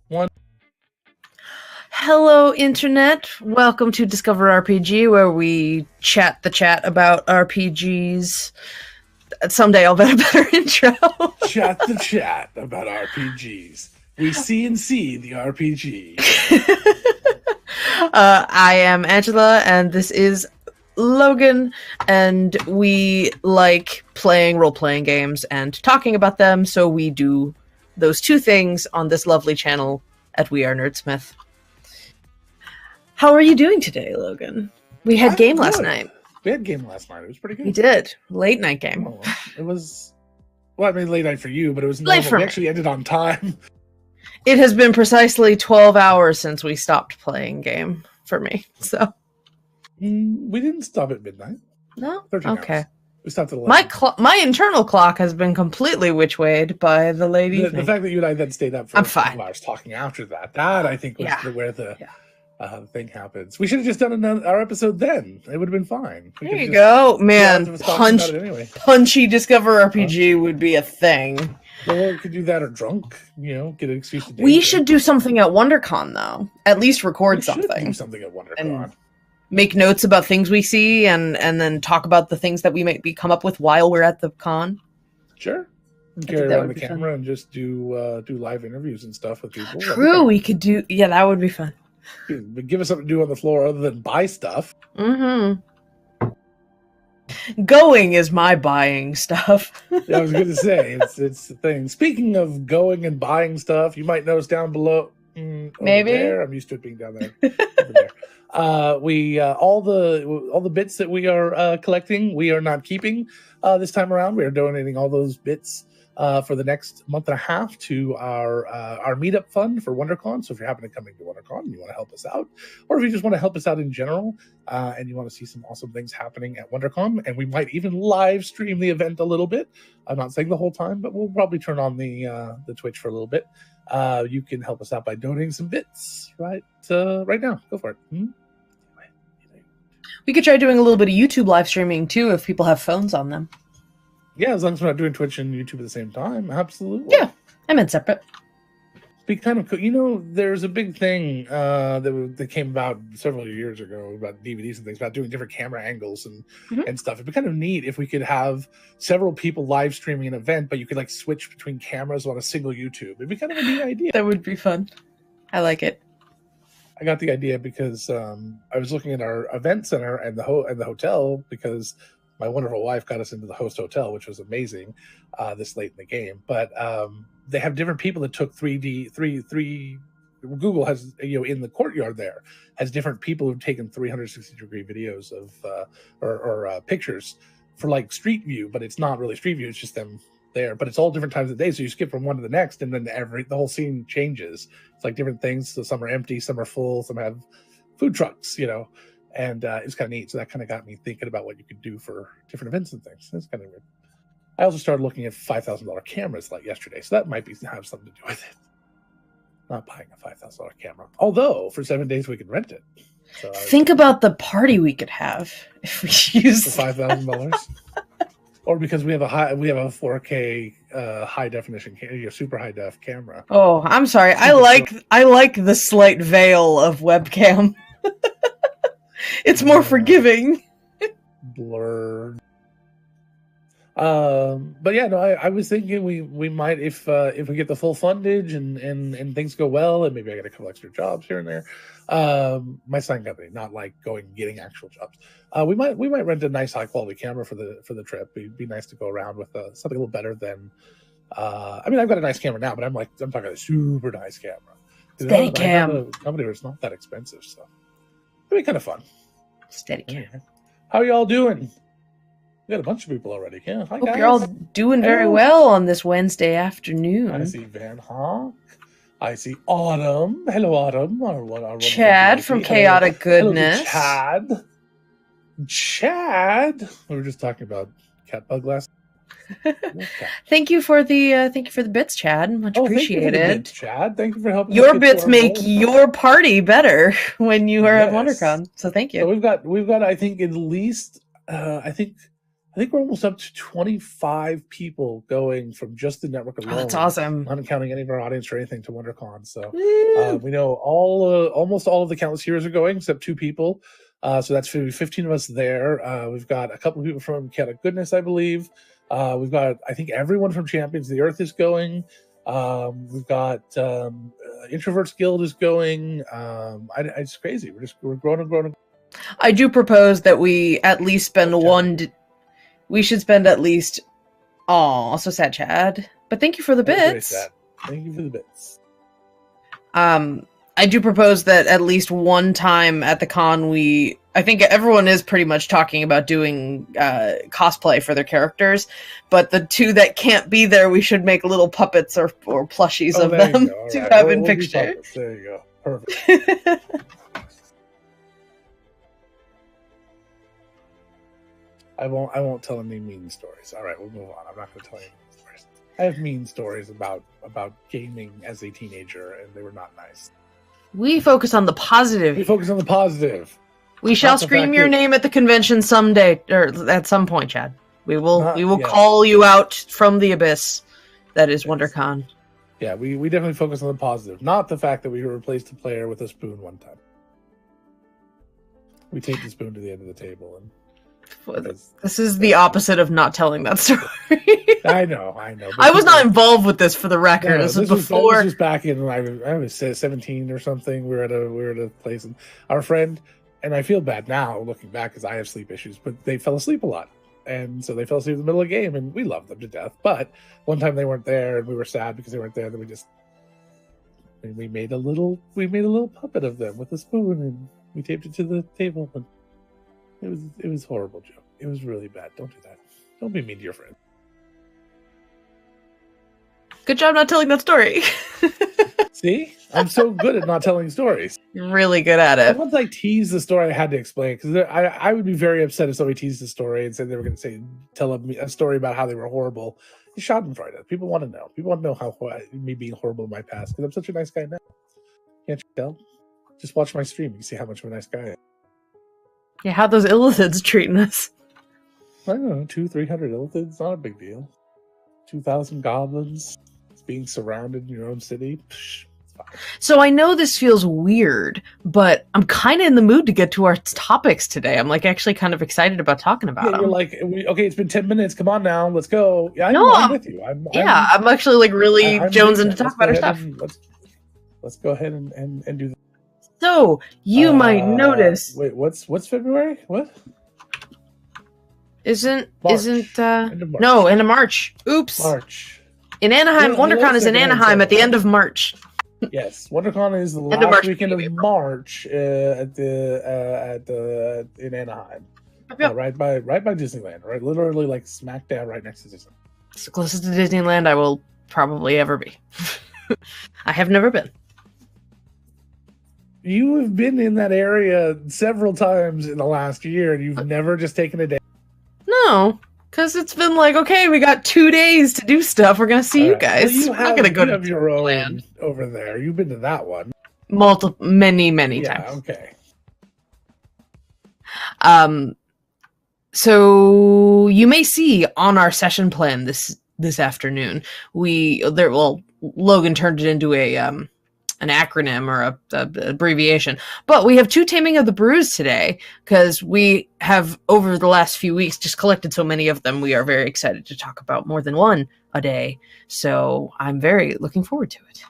One. Hello, Internet. Welcome to Discover RPG, where we chat the chat about RPGs. Someday I'll bet a better intro. Chat the chat about RPGs. We see the RPG. I am Angela, and this is Logan, and we like playing role-playing games and talking about them, so we do those two things on this lovely channel at We Are Nerdsmith. How are you doing today, Logan? We had game last night. We had game last night. It was pretty good. We did. Late night game. Oh, it was, well, I mean, late night for you, but it was normal. We actually ended on time. It has been precisely 12 hours since we stopped playing game for me, so. We didn't stop at midnight. No? 13 okay. hours. We stopped at 11. My internal clock has been completely witch-wayed by the late evening. The fact that you and I then stayed up for a couple hours talking after that, I think was where the thing happens. We should have just done our episode then. It would have been fine. There you go. Man, punchy Discover RPG would be a thing. Well, we could do that or drunk, get an excuse to date. We should do something at WonderCon, though. At least record something. We should do something at WonderCon. And make notes about things we see and then talk about the things that we might come up with while we're at the con. Sure. Carry around the camera and just do live interviews and stuff with people. True, we could do... Yeah, that would be fun. Give us something to do on the floor other than buy stuff. Mm-hmm. Going is my buying stuff. Yeah, I was going to say, it's the thing. Speaking of going and buying stuff, you might notice down below. Maybe there. I'm used to it being down there. Over there. We all the bits that we are collecting, we are not keeping this time around. We are donating all those bits for the next month and a half to our meetup fund for WonderCon. So if you're happening to come into WonderCon and you want to help us out, or if you just want to help us out in general, and you want to see some awesome things happening at WonderCon, and we might even live stream the event a little bit. I'm not saying the whole time, but we'll probably turn on the Twitch for a little bit. You can help us out by donating some bits right now. Go for it. We could try doing a little bit of YouTube live streaming too if people have phones on them. Yeah, as long as we're not doing Twitch and YouTube at the same time. Absolutely. Yeah, I meant separate. Be kind of cool. There's a big thing that came about several years ago about DVDs and things, about doing different camera angles and stuff. It'd be kind of neat if we could have several people live streaming an event, but you could switch between cameras on a single YouTube. It'd be kind of a neat idea. That would be fun. I like it. I got the idea because I was looking at our event center and the hotel, because my wonderful wife got us into the host hotel, which was amazing this late in the game. But they have different people that took 3D. Google has, in the courtyard there, has different people who've taken 360-degree videos of or pictures for street view, but it's not really street view. It's just them there, but it's all different times of the day. So you skip from one to the next, and then the whole scene changes. It's different things. So some are empty, some are full, some have food trucks, and it's kind of neat. So that kind of got me thinking about what you could do for different events and things. That's kind of weird. I also started looking at $5,000 cameras yesterday, so that might have something to do with it. Not buying a $5,000 camera, although for 7 days we could rent it. So think about the party we could have if we use for $5,000, or because we have a 4K high definition, super high def camera. Oh, I'm sorry. I like the slight veil of webcam. It's more forgiving. Blurred. But yeah, no, I was thinking we might, if we get the full fundage and things go well, and maybe I get a couple extra jobs here and there. My sign company, not going and getting actual jobs. We might rent a nice high quality camera for the trip. It'd be nice to go around with something a little better than. I mean, I've got a nice camera now, but I'm talking a super nice camera. Steady cam. I have a company where it's not that expensive, so it'd be kind of fun. Steady cam. How y'all doing? We got a bunch of people already. Yeah, hi, hope guys. You're all doing very well on this Wednesday afternoon. I see Van Hawk. I see Autumn. Hello, Autumn. Our Chad from Chaotic Goodness. Hello, Chad. We were just talking about cat bug last. Thank you for the bits, Chad. Much appreciated. Bits, Chad. Thank you for helping. Your bits make your party better when you are at WonderCon. So thank you. So we've got I think at least I think we're almost up to 25 people going from just the network alone. Oh, that's awesome. Not counting any of our audience or anything to WonderCon. So we know almost all of the Countless Heroes are going, except 2 people. So that's 15 of us there. We've got a couple of people from Chaotic Goodness, I believe. We've got, I think, everyone from Champions of the Earth is going. We've got Introverts Guild is going. It's crazy. We're growing and growing. I do propose that we at least spend we should spend at least. Oh, so sad, Chad. But thank you for the bits. Thank you for the bits. I do propose that at least one time at the con I think everyone is pretty much talking about doing cosplay for their characters, but the 2 that can't be there, we should make little puppets or plushies of them to have in picture. There you go. Perfect. I won't tell any mean stories. All right, we'll move on. I'm not going to tell any mean stories. I have mean stories about gaming as a teenager, and they were not nice. We focus on the positive. We shall scream your name at the convention someday, or at some point, Chad. We will call you out from the abyss that is WonderCon. Yeah, we definitely focus on the positive, not the fact that we replaced a player with a spoon one time. We take the spoon to the end of the table and This is the opposite of not telling that story. I know. I was not involved with this, for the record. This was before. This was back in I was 17 or something. We were at a place, and our friend, and I feel bad now looking back because I have sleep issues, but they fell asleep a lot, and so they fell asleep in the middle of the game, and we loved them to death. But one time they weren't there, and we were sad because they weren't there. Then we made a little puppet of them with a spoon, and we taped it to the table, and it was horrible, Joe. It was really bad. Don't do that. Don't be mean to your friend. Good job not telling that story. See? I'm so good at not telling stories. You're really good at it. Once I teased the story, I had to explain, because I would be very upset if somebody teased the story and said they were going to tell a story about how they were horrible. Schadenfreude. People want to know. People want to know how me being horrible in my past, because I'm such a nice guy now. Can't you tell? Just watch my stream. You can see how much of a nice guy I am. Yeah, how those illithids treating us. I don't know, 200-300 illithids, not a big deal. 2,000 goblins, being surrounded in your own city. Psh, it's fine. So I know this feels weird, but I'm kind of in the mood to get to our topics today. I'm actually kind of excited about talking about them. You're like, okay, it's been 10 minutes. Come on now, let's go. Yeah, I'm with you. I'm actually really jonesing to talk about our stuff. Let's go ahead and do that. So you might notice. Wait, what's February? What? Isn't end of March. No, end of March. Oops. March. In Anaheim, WonderCon is in Anaheim at the end of March. Yes, WonderCon is the last weekend of March in Anaheim. Yep. Right by Disneyland, right? Literally like smack dab right next to Disneyland. It's the closest to Disneyland I will probably ever be. I have never been. You have been in that area several times in the last year, and you've never just taken a day. No, because it's been okay, we got 2 days to do stuff. We're gonna see you guys. Well, I'm not gonna go to your own land over there. You've been to that one many times. Okay. So you may see on our session plan this afternoon, Logan turned it into an acronym or a abbreviation, but we have 2 Taming of the Brews today because we have over the last few weeks just collected so many of them. We are very excited to talk about more than one a day, so I'm very looking forward to it.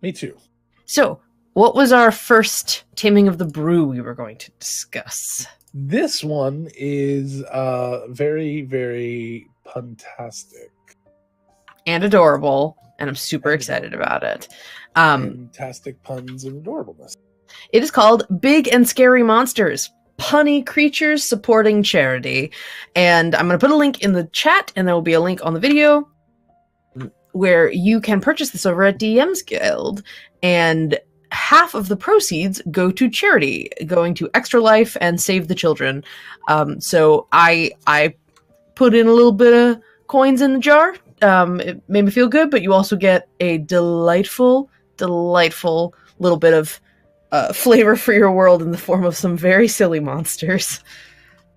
Me too. So what was our first Taming of the Brew we were going to discuss? This one is very, very puntastic and adorable, and I'm super excited about it. Fantastic puns and adorableness. It is called Big and Scary Monsters, Punny Creatures Supporting Charity. And I'm going to put a link in the chat, and there will be a link on the video where you can purchase this over at DMs Guild. And half of the proceeds go to charity, going to Extra Life and Save the Children. So I put in a little bit of coins in the jar. It made me feel good, but you also get a delightful little bit of flavor for your world in the form of some very silly monsters.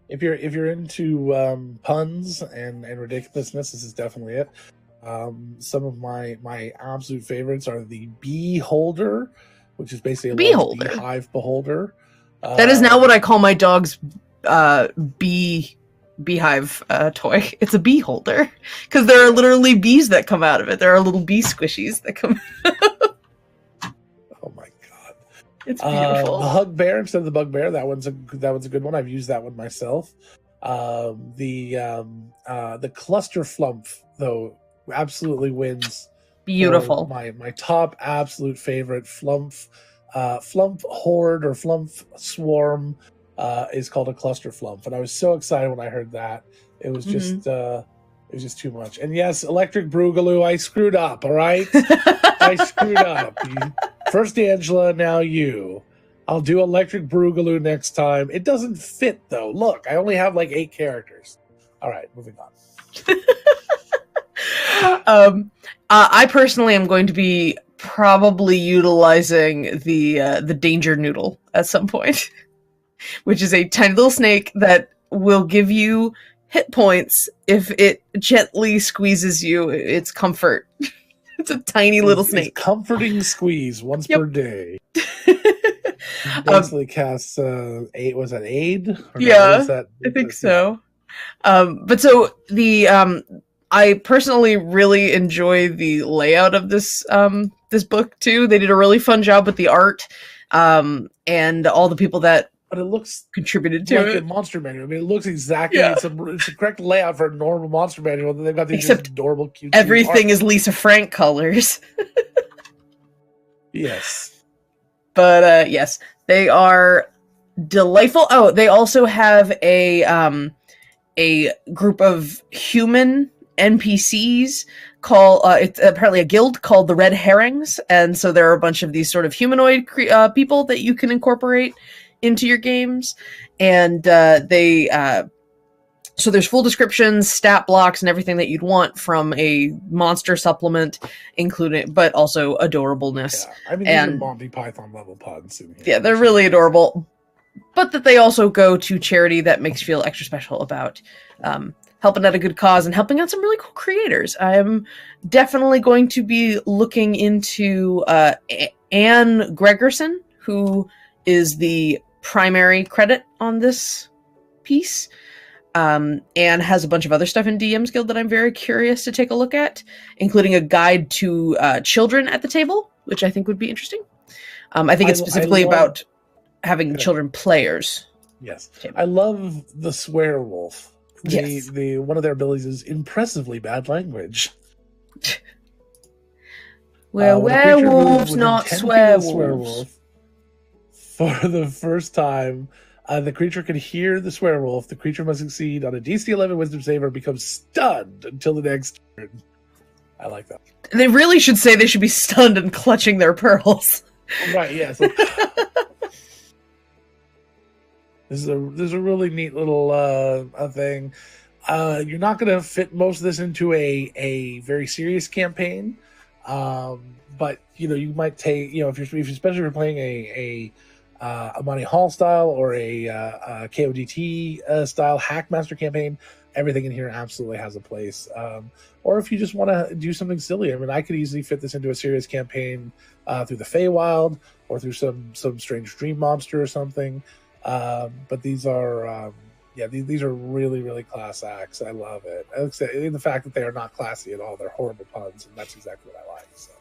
If you're into puns and ridiculousness, this is definitely it. Some of my absolute favorites are the bee holder, which is basically a beehive beholder. That is now what I call my dog's beehive toy. It's a bee holder because there are literally bees that come out of it. There are little bee squishies that come out. Oh my god, it's beautiful. The hug bear instead of the bugbear. That one's a good one. I've used that one myself. The cluster flumph though absolutely wins. Beautiful. My top absolute favorite flumph horde or flumph swarm is called a cluster flump, and I was so excited when I heard that. It was just too much. And yes, Electric Broogaloo, I screwed up. All right, I screwed up. First Angela, now you. I'll do Electric Broogaloo next time. It doesn't fit though. Look, I only have 8 characters. All right, moving on. I personally am going to be probably utilizing the Danger Noodle at some point. Which is a tiny little snake that will give you hit points if it gently squeezes you. It's comfort. It's a tiny little snake. Comforting squeeze once per day. Basically casts aid. Was that aid? Or Yeah, was that, I think so. But so the I personally really enjoy the layout of this this book too. They did a really fun job with the art, and all the people that but it looks contributed to like it. a monster manual. I mean, it looks exactly it's the correct layout for a normal monster manual. And they've got these Except adorable, cute. Everything is Lisa Frank colors. Yes, but yes, they are delightful. Oh, they also have a group of human NPCs called it's apparently a guild called the Red Herrings, and so there are a bunch of these sort of humanoid people that you can incorporate into your games, and so there's full descriptions, stat blocks, and everything that you'd want from a monster supplement, including, but also adorableness. Yeah. I mean, these are Monty Python level puns. Yeah, they're really adorable. But that they also go to charity that makes you feel extra special about helping out a good cause and helping out some really cool creators. I am definitely going to be looking into Anne Gregerson, who is the primary credit on this piece. And has a bunch of other stuff in DMs Guild that I'm very curious to take a look at, including a guide to children at the table, which I think would be interesting. I think it's specifically about having children players. Yes. I love the swear wolf. Yes. The one of their abilities is impressively bad language. We're werewolves, not swearwolves. For the first time, the creature can hear the swearwolf. The creature must succeed on a DC 11 Wisdom save or become stunned until the next turn. I like that. They really should say they should be stunned and clutching their pearls. Right, yes. This is a really neat little thing. You're not going to fit most of this into a very serious campaign, but you might take if you're especially if you're playing a Monty Hall style or a KODT style Hackmaster campaign. Everything in here absolutely has a place. Or if you just want to do something silly, I mean, I could easily fit this into a serious campaign through the Feywild or through some strange dream monster or something. But these are, these are really, really class acts. I love it. The fact that they are not classy at all, they're horrible puns, and that's exactly what I like. So.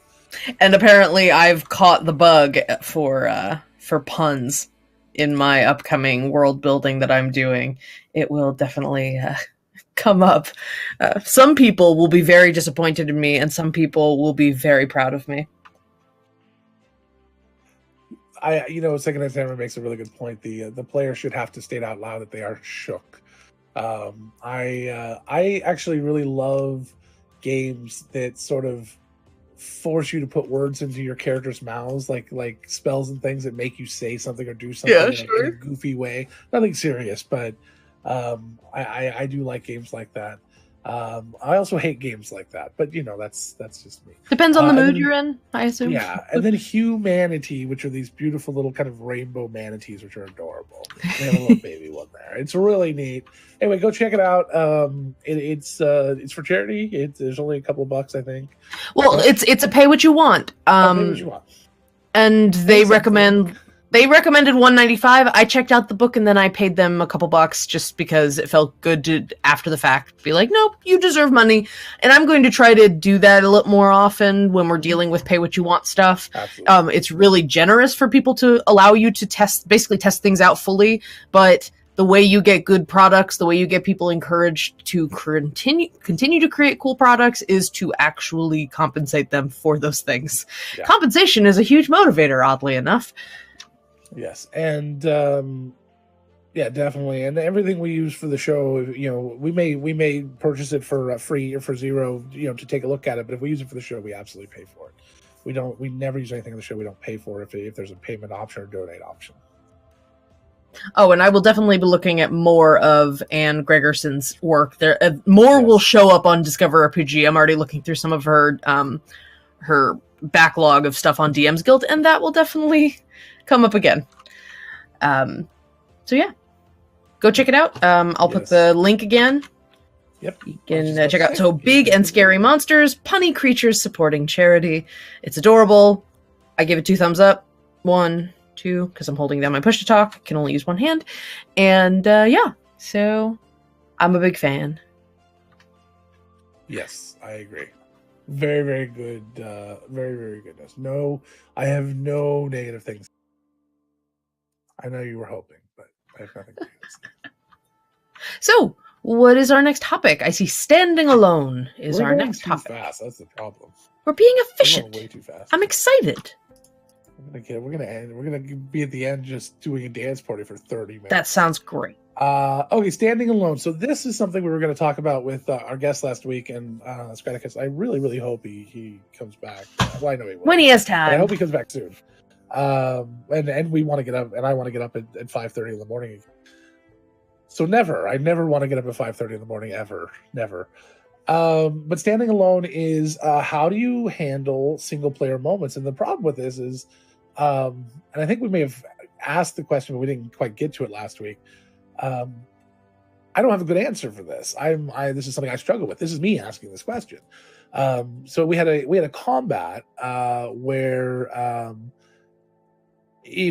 And apparently, I've caught the bug for puns in my upcoming world building that I'm doing. It will definitely come up. Some people will be very disappointed in me, and some people will be very proud of me. Second Hand Hammer makes a really good point. The player should have to state out loud that they are shook. I actually really love games that sort of force you to put words into your characters' mouths, like spells and things that make you say something or do something in a goofy way. Nothing serious, but I do like games like that. I also hate games like that, but that's just me. Depends on the mood you're in, I assume. Yeah, and then humanity, which are these beautiful little kind of rainbow manatees, which are adorable. They have a little baby one there. It's really neat. Anyway, go check it out. It's for charity. There's only a couple of bucks, I think. Well, it's a pay what you want. Pay what you want. And they recommend. They recommended $195. I checked out the book and then I paid them a couple bucks just because it felt good to, after the fact, be like, nope, you deserve money. And I'm going to try to do that a little more often when we're dealing with pay what you want stuff. It's really generous for people to allow you to basically test things out fully. But the way you get good products, the way you get people encouraged to continue to create cool products is to actually compensate them for those things. Yeah. Compensation is a huge motivator, oddly enough. Yes, and definitely. And everything we use for the show, we may purchase it for free or for zero, to take a look at it. But if we use it for the show, we absolutely pay for it. We never use anything on the show we don't pay for if there's a payment option or donate option. Oh, and I will definitely be looking at more of Anne Gregerson's work. There, more will show up on Discover RPG. I'm already looking through some of her backlog of stuff on DMs Guild, and that will definitely come up again. So yeah, go check it out. I'll put the link again. Yep. You can check out. So Big and Scary Monsters, punny creatures supporting charity. It's adorable. I give it 2 thumbs up. 1, too, because I'm holding down my push to talk. I can only use one hand. And yeah, so I'm a big fan. Yes, I agree. Very, very good. Very, very goodness. No, I have no negative things. I know you were hoping, but I have nothing negative. So, what is our next topic? I see standing alone is We're our going next too topic. fast. That's the problem. We're being We're efficient. going way too fast. I'm excited. We're gonna end. We're gonna be at the end just doing a dance party for 30 minutes. That sounds great. Okay, standing alone. So this is something we were going to talk about with our guest last week, and Spartacus. I really, really hope he comes back. Well, I know he will. When he has But I time. hope he comes back soon. And we want to get up, and I want to get up at 5:30 in the morning. So I never want to get up at 5:30 in the morning ever, never. But standing alone is how do you handle single player moments? And the problem with this is, and I think we may have asked the question, but we didn't quite get to it last week. I don't have a good answer for this. This is something I struggle with. This is me asking this question. So we had a combat where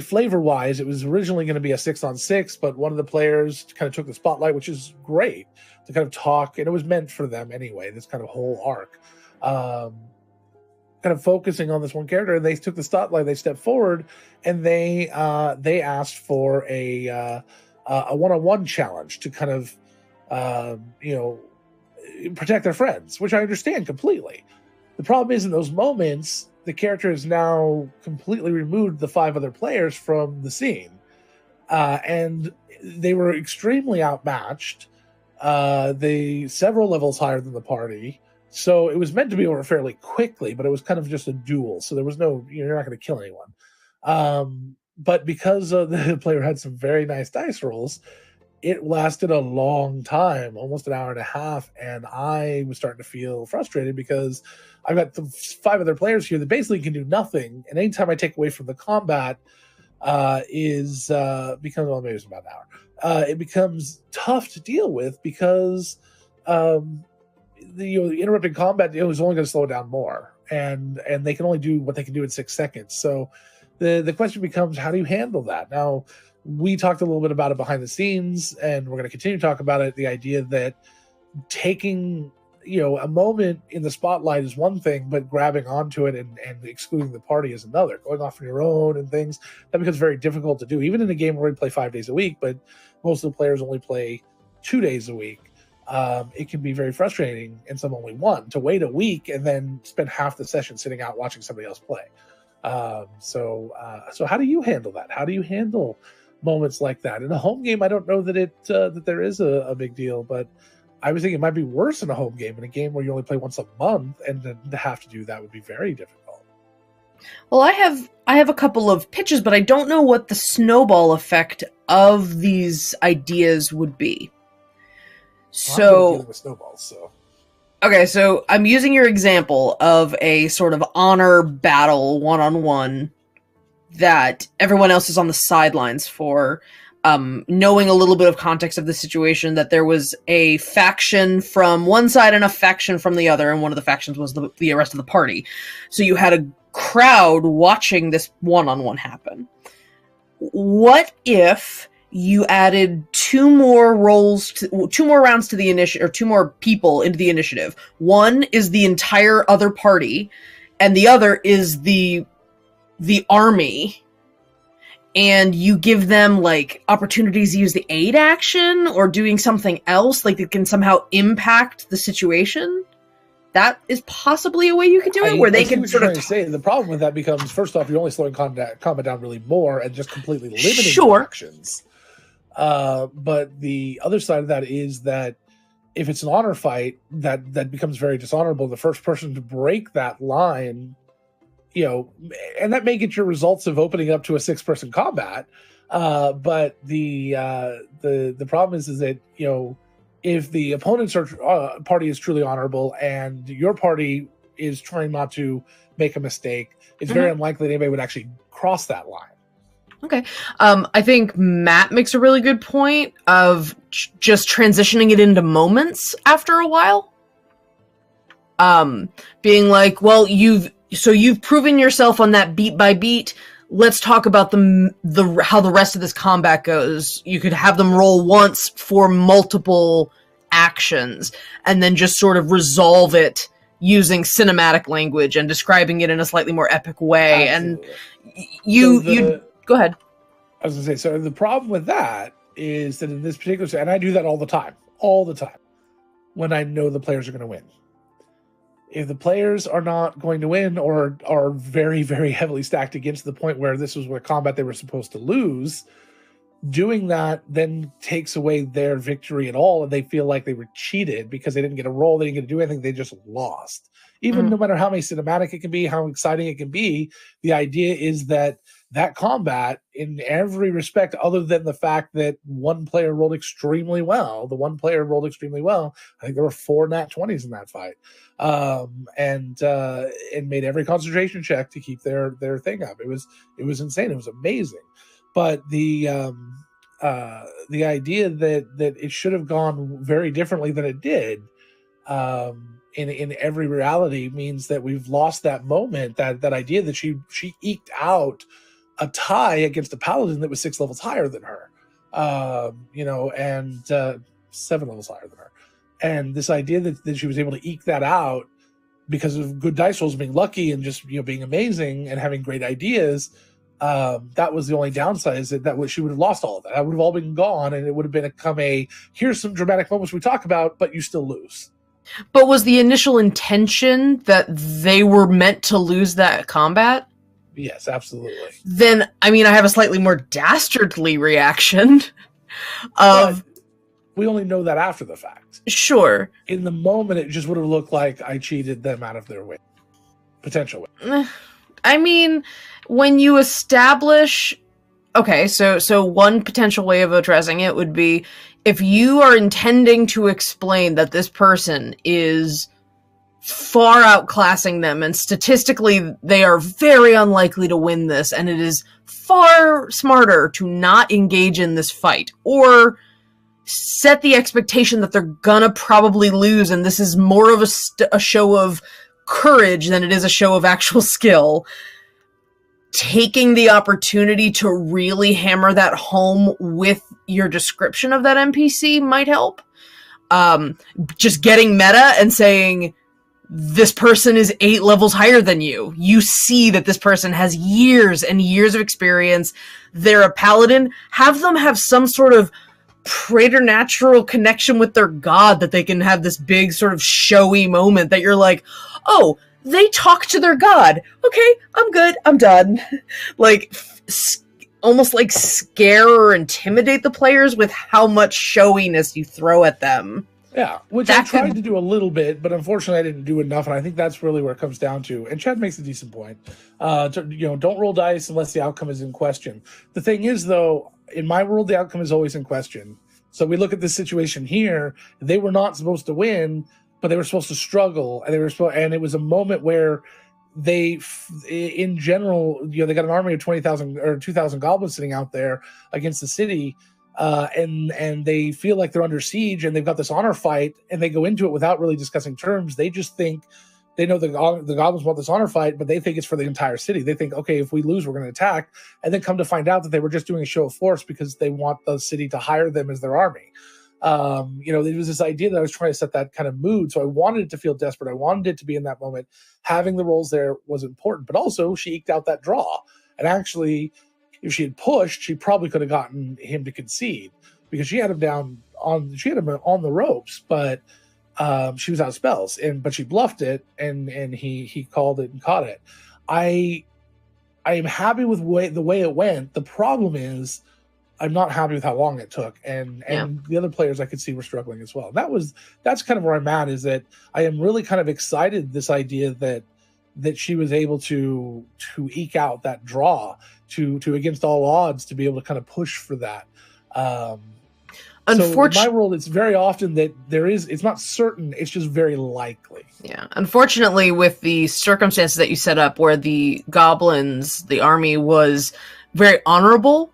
flavor wise, it was originally going to be a 6-on-6, but one of the players kind of took the spotlight, which is great to kind of talk, and it was meant for them anyway. This kind of whole arc, kind of focusing on this one character, and they took the spotlight. They stepped forward, and they asked for a one-on-one challenge to kind of protect their friends, which I understand completely. The problem is in those moments, the character has now completely removed the 5 other players from the scene, and they were extremely outmatched. They several levels higher than the party, so it was meant to be over fairly quickly, but it was kind of just a duel. So there was no, you're not going to kill anyone. But because the player had some very nice dice rolls, it lasted a long time, almost an hour and a half, and I was starting to feel frustrated because I've got the 5 other players here that basically can do nothing, and anytime I take away from the combat, becomes, well, maybe it's about an hour. It becomes tough to deal with because the interrupting combat is only going to slow it down more, and they can only do what they can do in 6 seconds. So the question becomes, how do you handle that? Now, we talked a little bit about it behind the scenes, and we're going to continue to talk about it. The idea that taking a moment in the spotlight is one thing, but grabbing onto it and excluding the party is another. Going off on your own and things, that becomes very difficult to do. Even in a game where we play 5 days a week, but most of the players only play 2 days a week. It can be very frustrating, and some only one, to wait a week and then spend half the session sitting out watching somebody else play. So how do you handle that? How do you handle moments like that in a home game? I don't know that that there is a big deal, but I was thinking it might be worse in a home game. In a game where you only play once a month, and then to have to do that would be very difficult. Well, I have a couple of pitches, but I don't know what the snowball effect of these ideas would be. Well, I'm with snowballs, so. Okay, so I'm using your example of a sort of honor battle one-on-one that everyone else is on the sidelines for, knowing a little bit of context of the situation, that there was a faction from one side and a faction from the other, and one of the factions was the rest of the party. So you had a crowd watching this one-on-one happen. What if you added 2 more rounds to the initiative, or 2 more people into the initiative? One is the entire other party, and the other is the army, and you give them like opportunities to use the aid action or doing something else like that can somehow impact the situation. That is possibly a way you could do it, where they can sort of say. The problem with that becomes, first off, you're only slowing combat down really more and just completely limiting the actions. But the other side of that is that if it's an honor fight, that becomes very dishonorable. The first person to break that line, and that may get your results of opening up to a 6-person combat. But the problem is that if the opponent's party is truly honorable and your party is trying not to make a mistake, it's very unlikely that anybody would actually cross that line. Okay. I think Matt makes a really good point of just transitioning it into moments after a while. Being like, well, you've proven yourself on that beat by beat. let's talk about the how the rest of this combat goes. You could have them roll once for multiple actions, and then just sort of resolve it using cinematic language and describing it in a slightly more epic way. Absolutely. And you go ahead. I was going to say, so the problem with that is that in this particular, and I do that all the time, when I know the players are going to win. If the players are not going to win or are very, very heavily stacked against the point where this was where combat they were supposed to lose, doing that then takes away their victory at all, and they feel like they were cheated because they didn't get a roll, they didn't get to do anything, they just lost. Even no matter how many cinematic it can be, how exciting it can be, the idea is that combat, in every respect, other than the fact that one player rolled extremely well, I think there were 4 nat 20s in that fight, and made every concentration check to keep their thing up. It was insane. It was amazing. But the idea that it should have gone very differently than it did, in every reality, means that we've lost that moment, that idea that she eked out a tie against a paladin that was 6 levels higher than her, and 7 levels higher than her. And this idea that she was able to eke that out because of good dice rolls, being lucky, and just being amazing and having great ideas. That was the only downside, is that she would have lost all of that. That would have all been gone, and it would have become here's some dramatic moments we talk about, but you still lose. But was the initial intention that they were meant to lose that combat? Yes, absolutely. Then, I mean, I have a slightly more dastardly reaction of... But we only know that after the fact. Sure. In the moment, it just would have looked like I cheated them out of their win. Potential win. I mean, when you establish... Okay, so one potential way of addressing it would be, if you are intending to explain that this person is far outclassing them, and statistically they are very unlikely to win this, and it is far smarter to not engage in this fight, or set the expectation that they're gonna probably lose, and this is more of a show of courage than it is a show of actual skill. Taking the opportunity to really hammer that home with your description of that NPC might help. Just getting meta and saying, this person is 8 levels higher than you. You see that this person has years and years of experience. They're a paladin. Have them have some sort of preternatural connection with their god, that they can have this big sort of showy moment that you're like, oh, they talk to their god. Okay, I'm good. I'm done. Like, almost like scare or intimidate the players with how much showiness you throw at them. Yeah, which I tried to do a little bit, but unfortunately I didn't do enough, and I think that's really where it comes down to. And Chad makes a decent point. Don't roll dice unless the outcome is in question. The thing is, though, in my world, the outcome is always in question. So we look at this situation here. They were not supposed to win, but they were supposed to struggle, and and it was a moment where they, in general, they got an army of 20,000 or 2,000 goblins sitting out there against the city, and they feel like they're under siege, and they've got this honor fight, and they go into it without really discussing terms. They just think they know the goblins want this honor fight, but they think it's for the entire city. They think, okay, if we lose, we're going to attack, and then come to find out that they were just doing a show of force because they want the city to hire them as their army. There was this idea that I was trying to set that kind of mood. So I wanted it to feel desperate. I wanted it to be in that moment. Having the rolls there was important, but also she eked out that draw. And actually, if she had pushed, she probably could have gotten him to concede, because she had him on the ropes, but she was out of spells, but she bluffed it, and he called it and caught it. I am happy with the way it went. The problem is, I'm not happy with how long it took, and the other players I could see were struggling as well. That's kind of where I'm at, is that I am really kind of excited, this idea that she was able to eke out that draw, to against all odds, to be able to kind of push for that. Unfortunately, so in my world, it's very often that it's not certain, it's just very likely. Yeah. Unfortunately, with the circumstances that you set up, where the goblins, the army, was very honorable,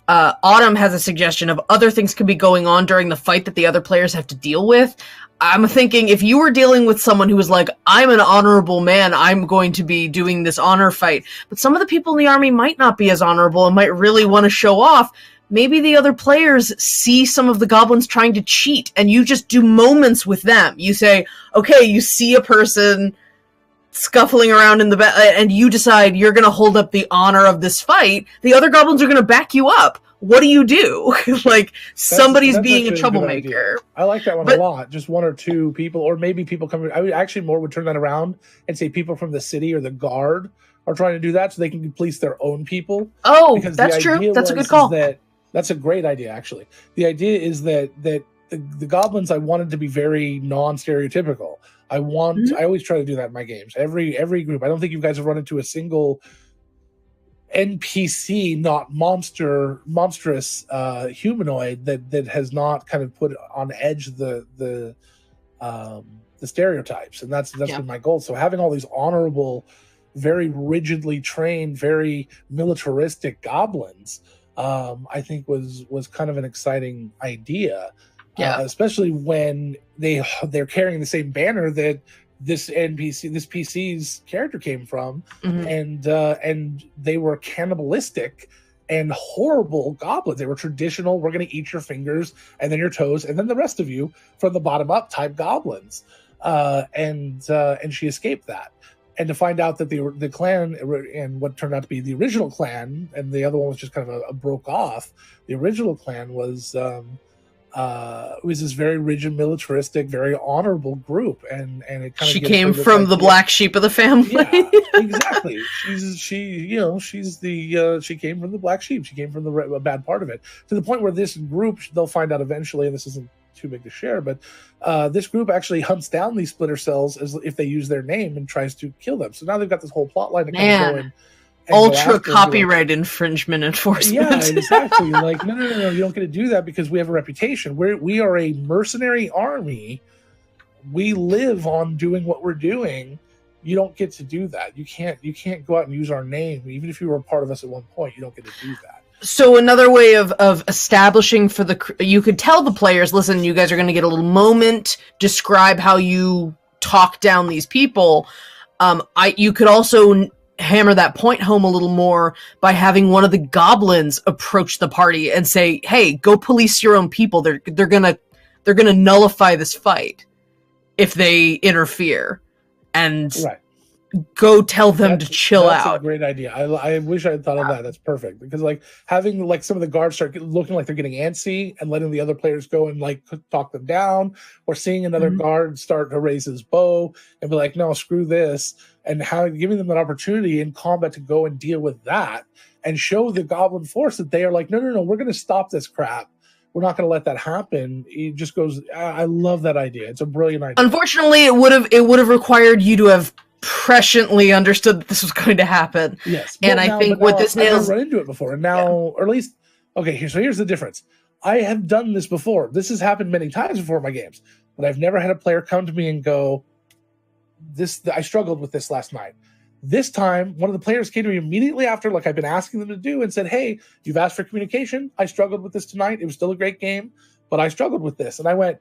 Autumn has a suggestion of other things could be going on during the fight that the other players have to deal with. I'm thinking if you were dealing with someone who was like, I'm an honorable man, I'm going to be doing this honor fight, but some of the people in the army might not be as honorable and might really want to show off. Maybe the other players see some of the goblins trying to cheat, and you just do moments with them. You say, okay, you see a person scuffling around in the back, and you decide you're going to hold up the honor of this fight. The other goblins are going to back you up. What do you do? Like, somebody's being a troublemaker. I like that one a lot. Just one or two people, or maybe people coming. I would actually would turn that around and say people from the city or the guard are trying to do that so they can police their own people. Oh, that's true. That's a good call. That's a great idea, actually. The idea is that the goblins, I wanted to be very non-stereotypical. I always try to do that in my games. Every group. I don't think you guys have run into a single NPC, not monstrous humanoid that has not kind of put on edge the stereotypes, and that's been my goal. So having all these honorable, very rigidly trained, very militaristic goblins, I think was kind of an exciting idea. Especially when they're carrying the same banner that this PC's character came from, and they were cannibalistic and horrible goblins. They were traditional, we're going to eat your fingers and then your toes and then the rest of you from the bottom up type goblins. And she escaped that. And to find out that the clan and what turned out to be the original clan, and the other one was just kind of a broke off. The original clan was this very rigid, militaristic, very honorable group, and it kind of. She came from the black sheep of the family. Yeah, exactly. She came from the black sheep. She came from a bad part of it, to the point where this group, they'll find out eventually, and this isn't too big to share, but this group actually hunts down these splinter cells as if they use their name and tries to kill them. So now they've got this whole plot line to kind of go in. Ultra copyright infringement enforcement. Yeah, exactly. Like, no, you don't get to do that because we have a reputation. We are a mercenary army. We live on doing what we're doing. You don't get to do that. You can't go out and use our name, even if you were a part of us at one point. You don't get to do that. So another way of establishing you could tell the players, listen, you guys are going to get a little moment, describe how you talk down these people. You could also hammer that point home a little more by having one of the goblins approach the party and say, hey, go police your own people. They're gonna nullify this fight if they interfere, and go tell them to chill out. That's a great idea. I wish I had thought of that. That's perfect, because like having like some of the guards start looking like they're getting antsy and letting the other players go and like talk them down, or seeing another guard start to raise his bow and be like, no, screw this, and giving them an opportunity in combat to go and deal with that and show the goblin force that they are like, no, we're going to stop this crap. We're not going to let that happen. It just goes. I love that idea. It's a brilliant idea. Unfortunately, it would have required you to have presciently understood that this was going to happen. Yes, and I think what this nails. I've run into it before, and now, or at least, okay. Here's the difference. I have done this before. This has happened many times before in my games, but I've never had a player come to me and go, I struggled with this last night. This time, one of the players came to me immediately after, like I've been asking them to do, and said, hey, you've asked for communication. I struggled with this tonight. It was still a great game, but I struggled with this. And I went,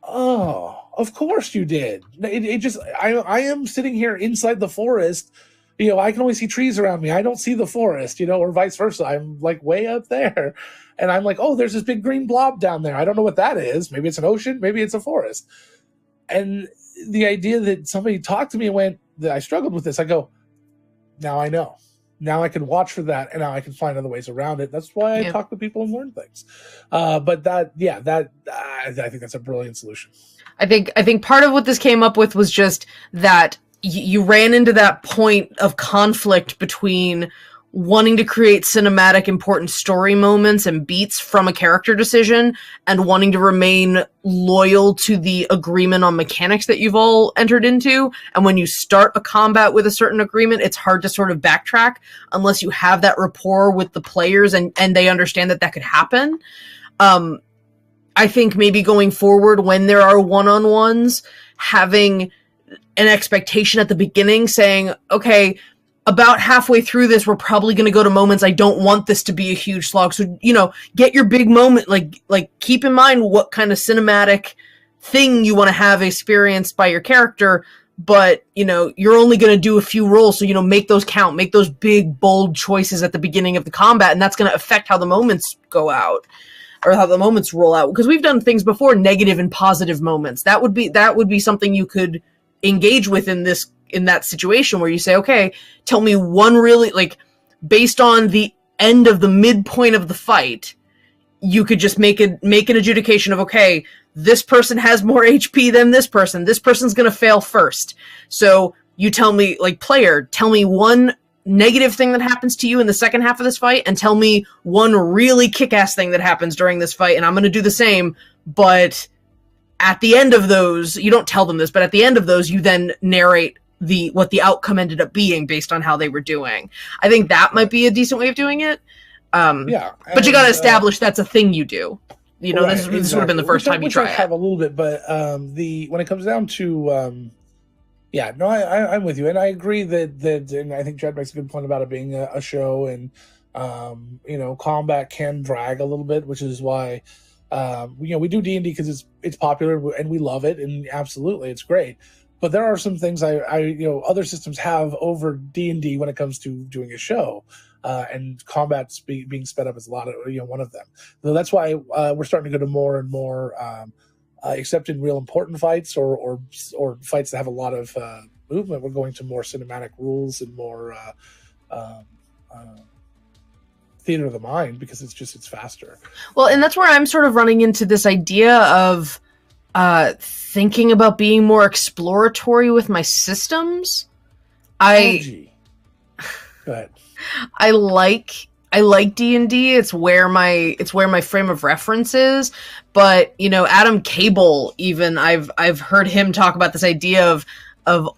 oh, of course you did. I am sitting here inside the forest. I can only see trees around me. I don't see the forest, or vice versa. I'm like way up there. And I'm like, oh, there's this big green blob down there. I don't know what that is. Maybe it's an ocean. Maybe it's a forest. And the idea that somebody talked to me and went, that I struggled with this, I go, now I know. Now I can watch for that, and now I can find other ways around it. That's why I talk to people and learn things. But I think that's a brilliant solution. I think part of what this came up with was just that you ran into that point of conflict between wanting to create cinematic important story moments and beats from a character decision and wanting to remain loyal to the agreement on mechanics that you've all entered into. And when you start a combat with a certain agreement, it's hard to sort of backtrack unless you have that rapport with the players and they understand that could happen. I think maybe going forward when there are one-on-ones, having an expectation at the beginning saying, okay, about halfway through this, we're probably going to go to moments. I don't want this to be a huge slog. So, get your big moment. Like keep in mind what kind of cinematic thing you want to have experienced by your character, but you're only going to do a few rolls, so make those count, make those big bold choices at the beginning of the combat, and that's going to affect how the moments go out or how the moments roll out, because we've done things before, negative and positive moments. That would be something you could engage with in that situation where you say, okay, tell me one really, like, based on the end of the midpoint of the fight, you could just make an adjudication of, okay, this person has more HP than this person's going to fail first. So you tell me, like, player, tell me one negative thing that happens to you in the second half of this fight, and tell me one really kick-ass thing that happens during this fight, and I'm going to do the same, but at the end of those, you don't tell them this, but at the end of those, you then narrate what the outcome ended up being based on how they were doing. I think that might be a decent way of doing it. Yeah, but you got to establish that's a thing you do. Right, this would have been the first time you try it. I have a little bit, but when it comes down to I'm with you, and I agree that and I think Jed makes a good point about it being a show, and combat can drag a little bit, which is why we do D&D because it's popular and we love it, and absolutely it's great. But there are some things I other systems have over D&D when it comes to doing a show. And combat's being sped up is a lot of one of them. So that's why we're starting to go to more and more, except in real important fights or fights that have a lot of movement. We're going to more cinematic rules and more theater of the mind, because it's faster. Well, and that's where I'm sort of running into this idea of thinking about being more exploratory with my systems. Go ahead. I like D&D. It's where my frame of reference is. But Adam Cable, even I've heard him talk about this idea of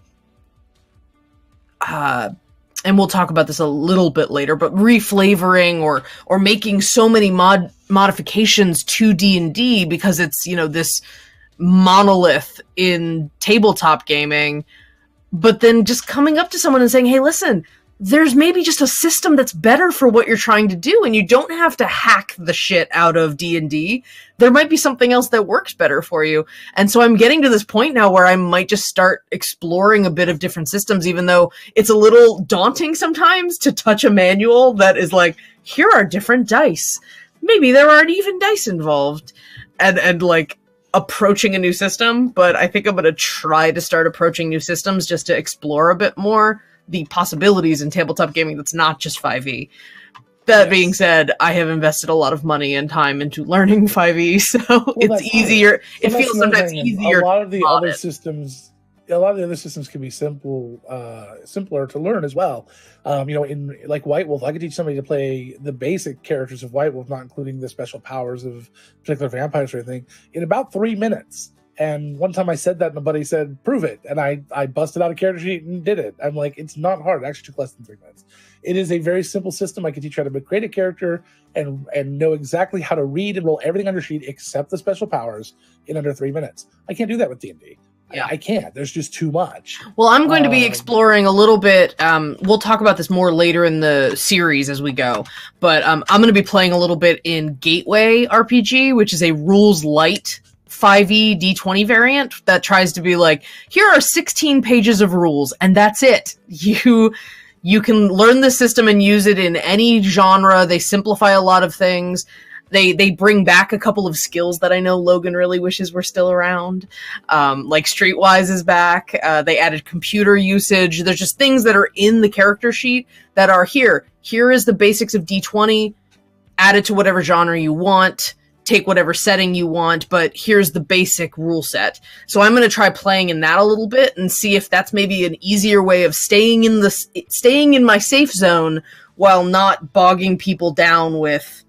and we'll talk about this a little bit later, but reflavoring or making so many modifications to D&D because it's this monolith in tabletop gaming. But then just coming up to someone and saying, hey, listen, there's maybe just a system that's better for what you're trying to do, and you don't have to hack the shit out of D&D. There might be something else that works better for you. And so I'm getting to this point now where I might just start exploring a bit of different systems, even though it's a little daunting sometimes to touch a manual that is like, here are different dice. Maybe there aren't even dice involved. And like approaching a new system, but I think I'm going to try to start approaching new systems just to explore a bit more the possibilities in tabletop gaming that's not just 5e. That being said, I have invested a lot of money and time into learning 5e, so it's easier. It feels sometimes easier. A lot of the other systems can be simpler to learn as well. In like White Wolf, I could teach somebody to play the basic characters of White Wolf, not including the special powers of particular vampires or anything, in about 3 minutes. And one time I said that, and a buddy said, prove it. And I busted out a character sheet and did it. I'm like, it's not hard. It actually took less than 3 minutes. It is a very simple system. I can teach you how to create a character and know exactly how to read and roll everything on your sheet except the special powers in under 3 minutes. I can't do that with D&D. Yeah. I can't. There's just too much. Well, I'm going to be exploring a little bit. We'll talk about this more later in the series as we go. But I'm going to be playing a little bit in Gateway RPG, which is a rules light 5e D20 variant that tries to be like, here are 16 pages of rules, and that's it. You can learn the system and use it in any genre. They simplify a lot of things. They bring back a couple of skills that I know Logan really wishes were still around. Like Streetwise is back. They added computer usage. There's just things that are in the character sheet that are here. Here is the basics of D20. Add it to whatever genre you want. Take whatever setting you want, but here's the basic rule set. So I'm going to try playing in that a little bit and see if that's maybe an easier way of staying in my safe zone while not bogging people down with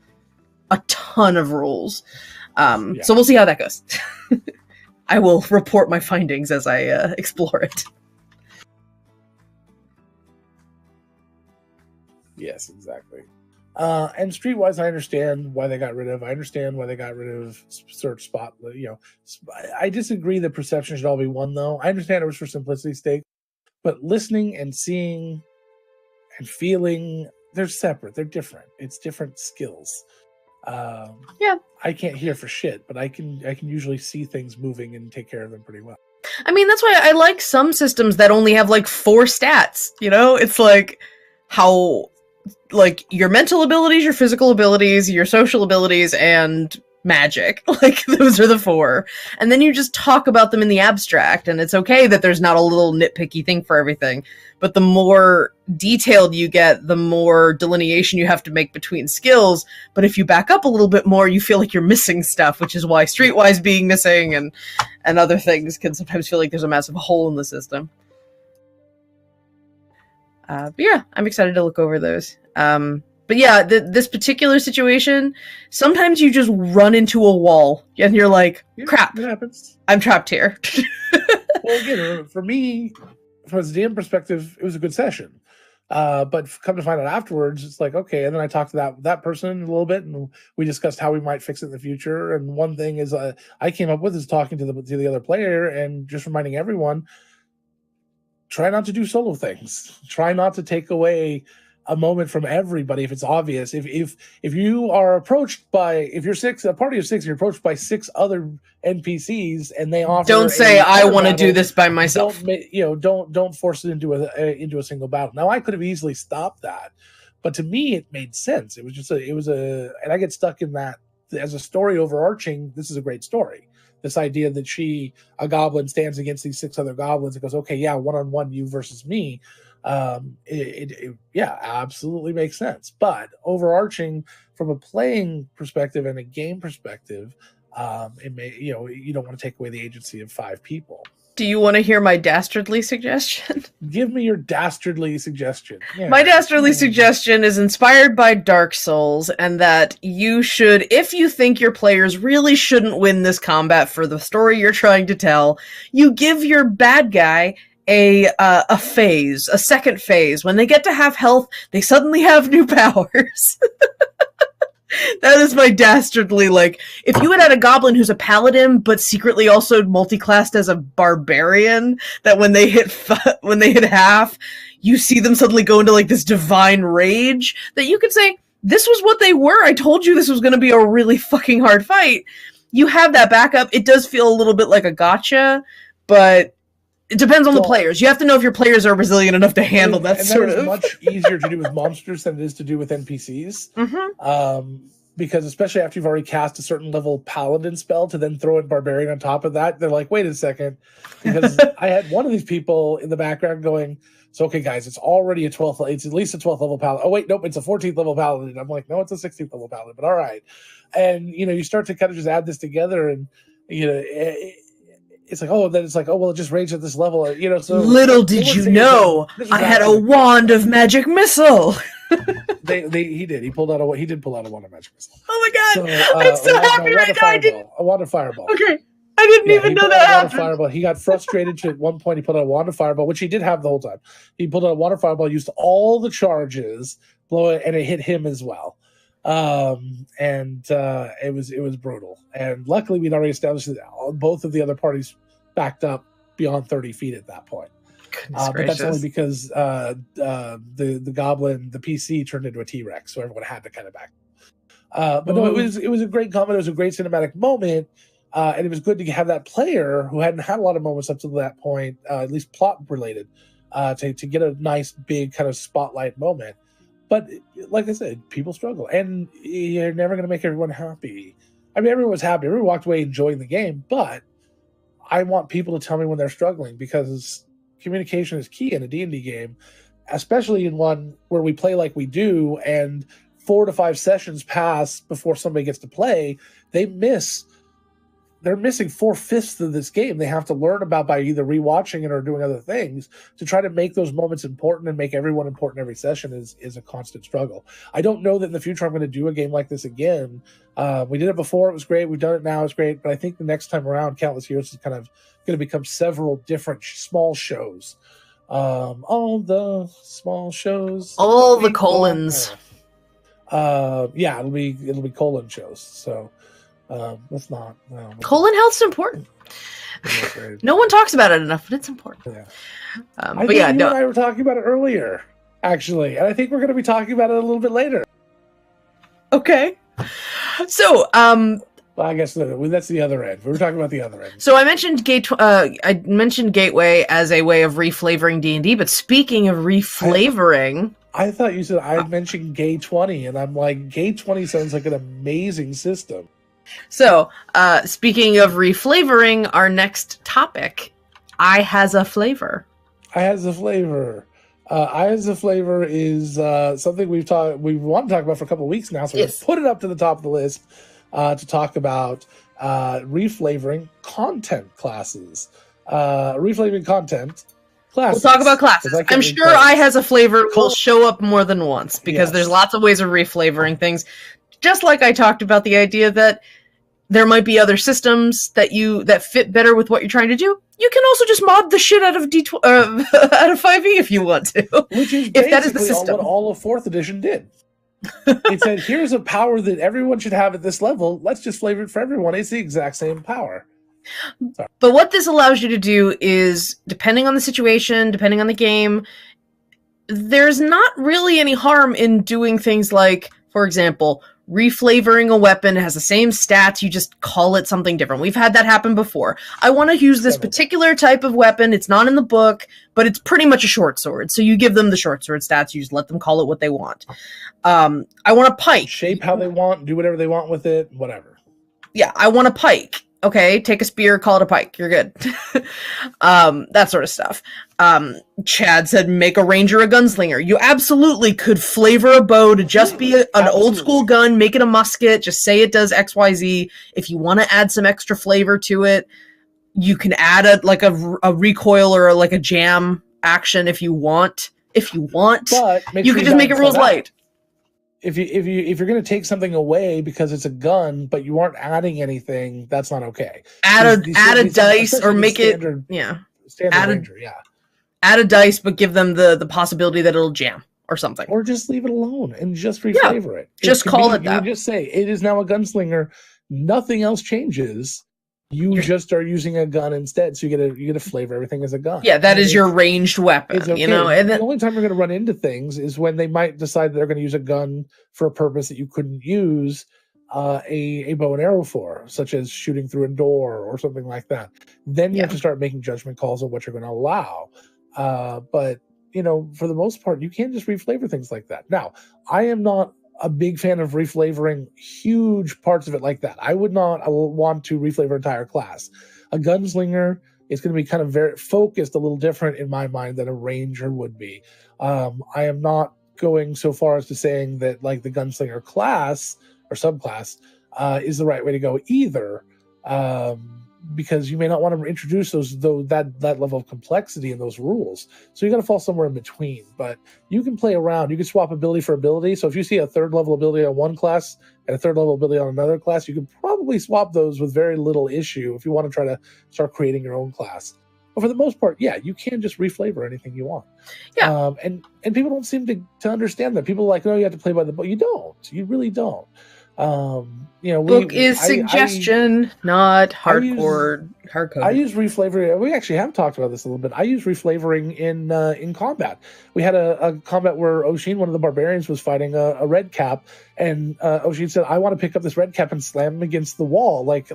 a ton of rules. So we'll see how that goes. I will report my findings as I explore it. Yes, exactly. And Streetwise, I understand why they got rid of. I understand why they got rid of search spot. I disagree that perception should all be one, though. I understand it was for simplicity's sake, but listening and seeing and feeling, they're separate. They're different. It's different skills. Yeah. I can't hear for shit, but I can usually see things moving and take care of them pretty well. I mean, that's why I like some systems that only have like 4 stats, you know? It's like how like your mental abilities, your physical abilities, your social abilities, and magic. Like those are the 4. And then you just talk about them in the abstract, and it's okay that there's not a little nitpicky thing for everything. But the more detailed you get, the more delineation you have to make between skills. But if you back up a little bit more, you feel like you're missing stuff, which is why Streetwise being missing and other things can sometimes feel like there's a massive hole in the system. But yeah, I'm excited to look over those. But yeah, this particular situation, sometimes you just run into a wall and you're like, crap, it happens. I'm trapped here. Well, again, for me, from a DM perspective, it was a good session. But come to find out afterwards, it's like, okay. And then I talked to that person a little bit, and we discussed how we might fix it in the future. And one thing is I came up with is talking to the other player and just reminding everyone, try not to do solo things. Try not to take away a moment from everybody if it's obvious. If you are approached by, if you're a party of 6, you're approached by 6 other NPCs and they offer, don't say I want to do this by myself. Don't force it into a single battle. Now I could have easily stopped that, but to me it made sense. It was and I get stuck in that as a story overarching. This is a great story. This idea that a goblin stands against these 6 other goblins and goes, okay, yeah, 1-on-1, you versus me. Yeah, absolutely makes sense. But overarching from a playing perspective and a game perspective, it may, you don't want to take away the agency of 5 people. Do you want to hear my dastardly suggestion? Give me your dastardly suggestion. Yeah. My dastardly suggestion is inspired by Dark Souls, and that you should, if you think your players really shouldn't win this combat for the story you're trying to tell, you give your bad guy a phase, a second phase. When they get to half health, they suddenly have new powers. That is my dastardly, like, if you had a goblin who's a paladin, but secretly also multi-classed as a barbarian, that when they hit half, you see them suddenly go into, like, this divine rage, that you could say, this was what they were, I told you this was going to be a really fucking hard fight. You have that backup. It does feel a little bit like a gotcha, but it depends on the players. You have to know if your players are resilient enough to handle that sort of. It's much easier to do with monsters than it is to do with NPCs. Mm-hmm. Because especially after you've already cast a certain level paladin spell, to then throw in barbarian on top of that, they're like, wait a second. Because I had one of these people in the background going, so okay, guys, it's already it's at least a 12th level paladin. Oh wait, nope, it's a 14th level paladin. I'm like, no, it's a 16th level paladin, but all right. And you start to kind of just add this together, and it's like, oh, then it's like, oh, well, it just raged at this level, so little did you know I had a wand of magic missile. He did pull out a wand of magic missile. Oh my god, I'm so happy right now. A wand of fireball. Okay, I didn't even know that happened. Fireball. He got frustrated at one point. He pulled out a wand of fireball, which he did have the whole time. He pulled out a wand of fireball, used all the charges, blow it, and it hit him as well. It was brutal. And luckily, we'd already established that both of the other parties backed up beyond 30 feet at that point. But that's only because the goblin, the PC, turned into a T-Rex, so everyone had to kind of back. But no, it was a great comment. It was a great cinematic moment, and it was good to have that player who hadn't had a lot of moments up to that point, at least plot related, to get a nice big kind of spotlight moment. But like I said, people struggle, and you're never going to make everyone happy. I mean, everyone was happy. Everyone walked away enjoying the game, but I want people to tell me when they're struggling, because communication is key in a D&D game, especially in one where we play like we do, and 4 to 5 sessions pass before somebody gets to play. They're missing 4/5 of this game. They have to learn about by either rewatching it or doing other things. To try to make those moments important and make everyone important every session is a constant struggle. I don't know that in the future I'm going to do a game like this again. We did it before, it was great. We've done it now, it's great. But I think the next time around, Countless Heroes is kind of going to become several different small shows. All the small shows. All the colons. Yeah, it'll be colon shows. So let's not. No, colon health's important. No one talks about it enough, but it's important. Yeah. But you and I were talking about it earlier, actually, and I think we're going to be talking about it a little bit later. Okay. So, Well, I guess that's the other end. We were talking about the other end. So I mentioned I mentioned Gateway as a way of reflavoring D&D, but speaking of reflavoring, I thought you said I mentioned Gay 20, and I'm like, Gay 20 sounds like an amazing system. So, speaking of reflavoring, our next topic, I has a flavor. I has a flavor. I has a flavor is something we want to talk about for a couple of weeks now, so we're going to put it up to the top of the list to talk about reflavoring content classes. Reflavoring content classes. We'll talk about classes. I'm sure I has a flavor will show up more than once because there's lots of ways of reflavoring things. Just like I talked about the idea that there might be other systems that fit better with what you're trying to do. You can also just mod the shit out of out of 5e if you want to. Which is if that is the system. What all of 4th edition did. It said, here's a power that everyone should have at this level. Let's just flavor it for everyone. It's the exact same power. Sorry. But what this allows you to do is, depending on the situation, depending on the game, there's not really any harm in doing things like, for example, reflavoring a weapon. It has the same stats, you just call it something different. We've had that happen before. I want to use this particular type of weapon. It's not in the book, but it's pretty much a short sword. So you give them the short sword stats, you just let them call it what they want. I want a pike. Shape how they want, do whatever they want with it, whatever. Yeah, I want a pike. Okay, take a spear, call it a pike. You're good. That sort of stuff. Chad said, make a ranger a gunslinger. You absolutely could flavor a bow to just be an old school gun, make it a musket, just say it does XYZ. If you want to add some extra flavor to it, you can add a recoil or a jam action if you want. But you can just make it rules light. If you're going to take something away because it's a gun, but you aren't adding anything, that's not okay. Add a dice or make standard ranger, add a dice, but give them the possibility that it'll jam or something, or just leave it alone and just reflavor it. Just call it that. You just say it is now a gunslinger. Nothing else changes. You just are using a gun instead, so you get to flavor everything as a gun. Yeah, that is your ranged weapon. Okay. You know, and the only time you're going to run into things is when they might decide they're going to use a gun for a purpose that you couldn't use a bow and arrow for, such as shooting through a door or something like that. Then you have to start making judgment calls on what you're going to allow. But for the most part, you can't just reflavor things like that. Now, I am not a big fan of reflavoring huge parts of it like that. I would not want to reflavor an entire class. A gunslinger is going to be kind of very focused, a little different in my mind than a ranger would be. I am not going so far as to saying that like the gunslinger class or subclass is the right way to go either. Because you may not want to introduce that level of complexity in those rules. So you got to fall somewhere in between. But you can play around. You can swap ability for ability. So if you see a 3rd level ability on one class and a 3rd level ability on another class, you can probably swap those with very little issue if you want to try to start creating your own class. But for the most part, you can just reflavor anything you want. Yeah. And people don't seem to understand that. People are like, no, you have to play by the book. You don't. You really don't. Book is suggestion, not hardcore. I use reflavoring. We actually have talked about this a little bit. I use reflavoring in combat. We had a combat where Oshin, one of the barbarians, was fighting a red cap, and Oshin said, "I want to pick up this red cap and slam him against the wall, like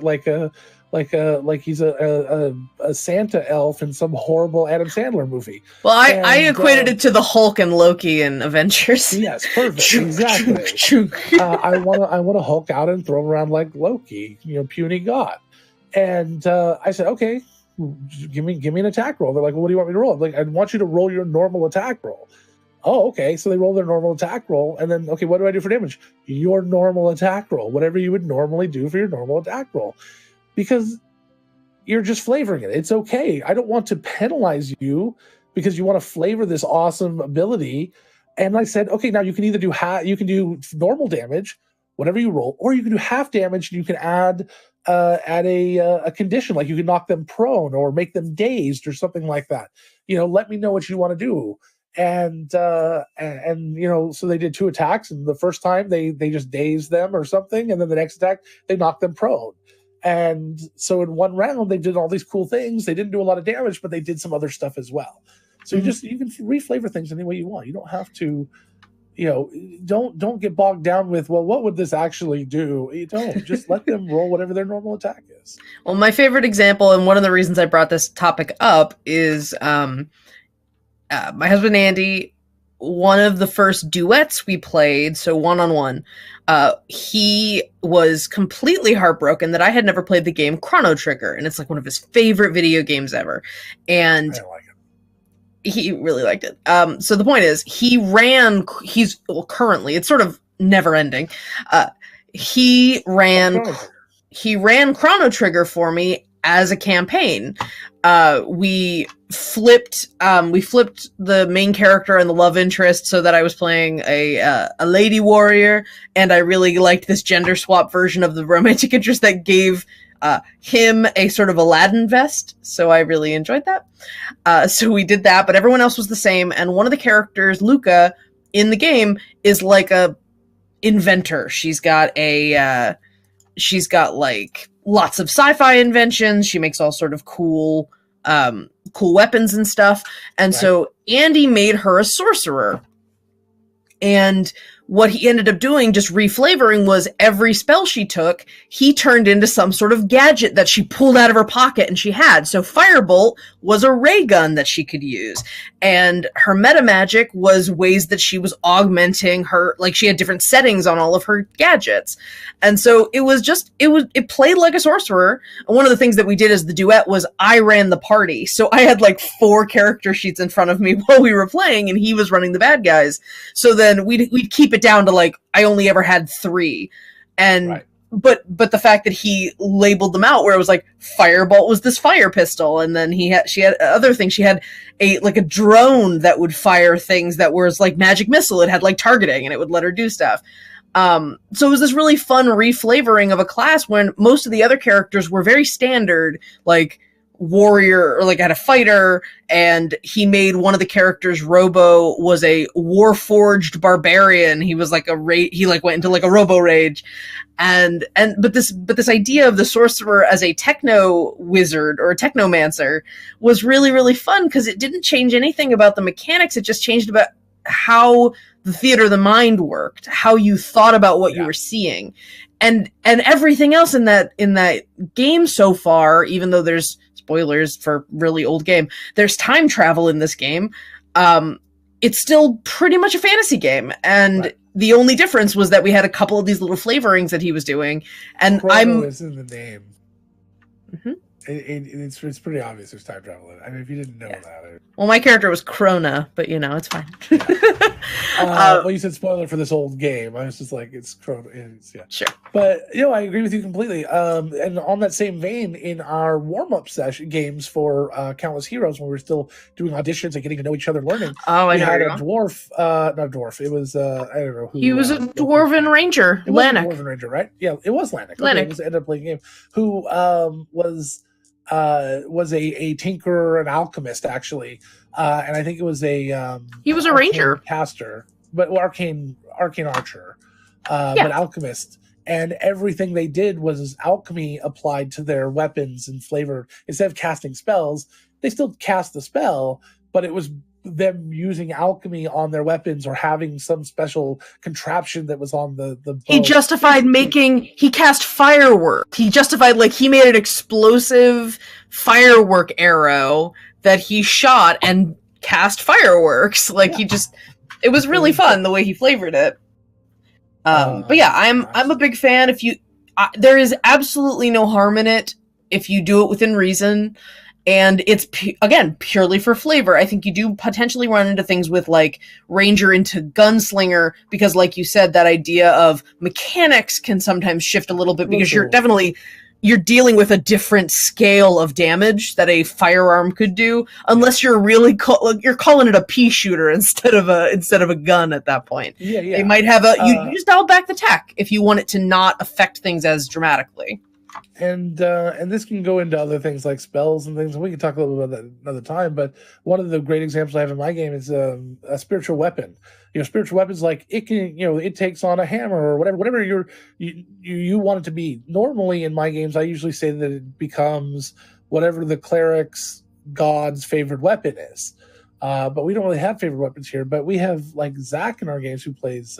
he's a Santa elf in some horrible Adam Sandler movie." Well, I equated it to the Hulk and Loki in Avengers. Yes, perfect, exactly. I want to Hulk out and throw him around like Loki, puny god. And I said, okay, give me an attack roll. They're like, well, what do you want me to roll? I'm like, I want you to roll your normal attack roll. Oh, okay. So they roll their normal attack roll, and then, okay, what do I do for damage? Your normal attack roll, whatever you would normally do for your normal attack roll, because you're just flavoring it. It's okay. I don't want to penalize you because you want to flavor this awesome ability. And I said, okay, now you can either do normal damage, whatever you roll, or you can do half damage, and you can add a condition, like you can knock them prone or make them dazed or something like that. Let me know what you want to do. And so they did 2 attacks, and the first time they just dazed them or something, and then the next attack they knocked them prone. And so in one round they did all these cool things. They didn't do a lot of damage, but they did some other stuff as well. So you can reflavor things any way you want. You don't have to don't get bogged down with, well, what would this actually do? You don't just let them roll whatever their normal attack is. Well, my favorite example, and one of the reasons I brought this topic up, is my husband Andy. One of the first duets we played, so one-on-one, he was completely heartbroken that I had never played the game Chrono Trigger, and it's like one of his favorite video games ever. And I like it. He really liked it. So the point is, currently, it's sort of never ending. He ran Chrono Trigger for me as a campaign. We flipped the main character and the love interest so that I was playing a lady warrior, and I really liked this gender swap version of the romantic interest that gave him a sort of Aladdin vest, so I really enjoyed that. So we did that, but everyone else was the same, and one of the characters, Luca, in the game is like a inventor. She's got like lots of sci-fi inventions. She makes all sort of cool weapons and stuff. And so Andy made her a sorcerer. And what he ended up doing, just reflavoring, was every spell she took, he turned into some sort of gadget that she pulled out of her pocket and she had. So Firebolt was a ray gun that she could use. And her meta magic was ways that she was augmenting her, like she had different settings on all of her gadgets. And so it played like a sorcerer. And one of the things that we did as the duet was I ran the party. So I had like 4 character sheets in front of me while we were playing, and he was running the bad guys. So then we'd keep it down to like, I only ever had 3. And but the fact that he labeled them out, where it was like Firebolt was this fire pistol, and then she had other things. She had a drone that would fire things that was like magic missile. It had like targeting, and it would let her do stuff. So it was this really fun reflavoring of a class when most of the other characters were very standard, like warrior, or like had a fighter, and he made one of the characters, Robo, was a warforged barbarian. He was like he went into like a Robo rage. But this idea of the sorcerer as a techno wizard or a technomancer was really, really fun, because it didn't change anything about the mechanics. It just changed about how the theater of the mind worked, how you thought about what you were seeing, and everything else in that game so far. Even though there's spoilers for really old game, there's time travel in this game. It's still pretty much a fantasy game, and the only difference was that we had a couple of these little flavorings that he was doing, and Chrono is in the name. Mm-hmm. It's pretty obvious there's time travel in it. I mean, if you didn't know that. Well, my character was Krona, but it's fine. Well, you said spoiler for this old game. I was just like, it's Krona. Sure. But, I agree with you completely. And on that same vein, in our warm-up session games for Countless Heroes, when we were still doing auditions and getting to know each other and learning, we had a dwarf, not a dwarf, it was, I don't know who. He was a dwarven ranger, Lanik. Dwarven ranger, right? Yeah, it was Lanik. Lanik. It was ended up playing a game. Who was a tinkerer, an alchemist, actually, and I think it was he was a ranger caster, but arcane archer, but alchemist, and everything they did was alchemy applied to their weapons and flavor. Instead of casting spells, they still cast the spell, but it was them using alchemy on their weapons or having some special contraption that was on the bow. He justified he cast firework. He justified, he made an explosive firework arrow that he shot and cast fireworks. It was really fun the way he flavored it. But yeah, I'm a big fan. There is absolutely no harm in it if you do it within reason. And it's, again, purely for flavor. I think you do potentially run into things with, Ranger into Gunslinger, because, like you said, that idea of mechanics can sometimes shift a little bit, because you're dealing with a different scale of damage that a firearm could do, unless you're really you're calling it a pea shooter instead of a gun at that point. Yeah. They might have you just dial back the tech if you want it to not affect things as dramatically. And this can go into other things like spells and things. We can talk a little bit about that another time. But one of the great examples I have in my game is a spiritual weapon. Spiritual weapons, it can, it takes on a hammer or whatever you want it to be. Normally in my games, I usually say that it becomes whatever the cleric's god's favorite weapon is. But we don't really have favorite weapons here. But we have like Zach in our games who plays.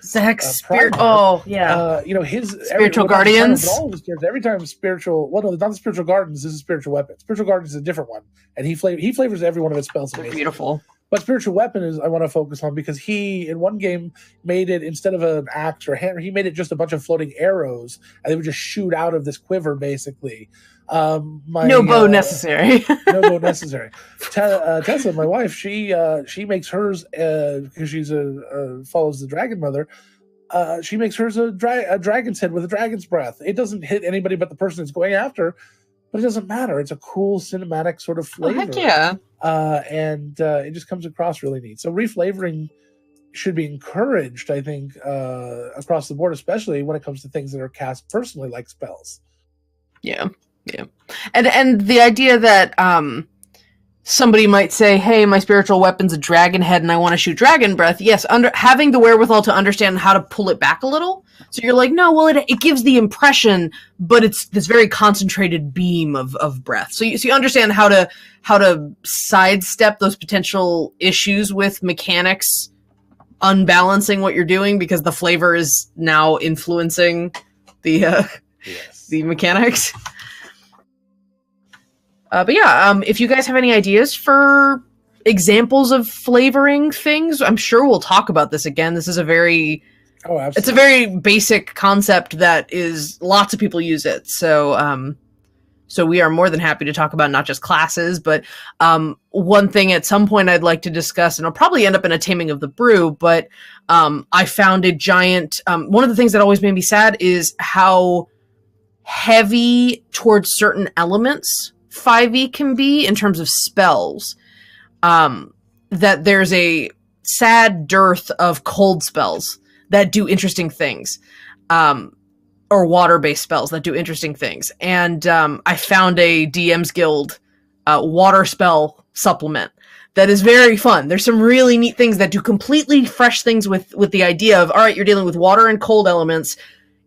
Zach's spirit. Oh, yeah. His spiritual guardians. All of his characters, every time spiritual. Well, no, not the spiritual gardens. This is spiritual weapon. Spiritual gardens is a different one, and he flavors every one of his spells. Beautiful. But spiritual weapon is I want to focus on because he in one game made it instead of an axe or a hammer, he made it just a bunch of floating arrows, and they would just shoot out of this quiver basically. No bow necessary. No bow necessary. Tessa, my wife, she makes hers because she's follows the dragon mother. She makes hers a dragon's head with a dragon's breath. It doesn't hit anybody but the person it's going after, but it doesn't matter. It's a cool cinematic sort of flavor. Heck yeah. And it just comes across really neat. So reflavoring should be encouraged, I think, across the board, especially when it comes to things that are cast personally, like spells. Yeah. And the idea that somebody might say, hey, my spiritual weapon's a dragon head and I want to shoot dragon breath. Yes, having the wherewithal to understand how to pull it back a little. So you're like, no, well, it gives the impression, but it's this very concentrated beam of breath. So you understand how to sidestep those potential issues with mechanics unbalancing what you're doing because the flavor is now influencing the mechanics. But yeah, if you guys have any ideas for examples of flavoring things, I'm sure we'll talk about this again. This is a very, it's a very basic concept that is lots of people use it. So, so we are more than happy to talk about not just classes, but one thing at some point I'd like to discuss, and I'll probably end up in a Taming of the Brew, but I found a giant, one of the things that always made me sad is how heavy towards certain elements 5e can be in terms of spells. That there's a sad dearth of cold spells that do interesting things. Or water-based spells that do interesting things. And I found a DMs Guild water spell supplement that is very fun. There's some really neat things that do completely fresh things with the idea of, all right, you're dealing with water and cold elements.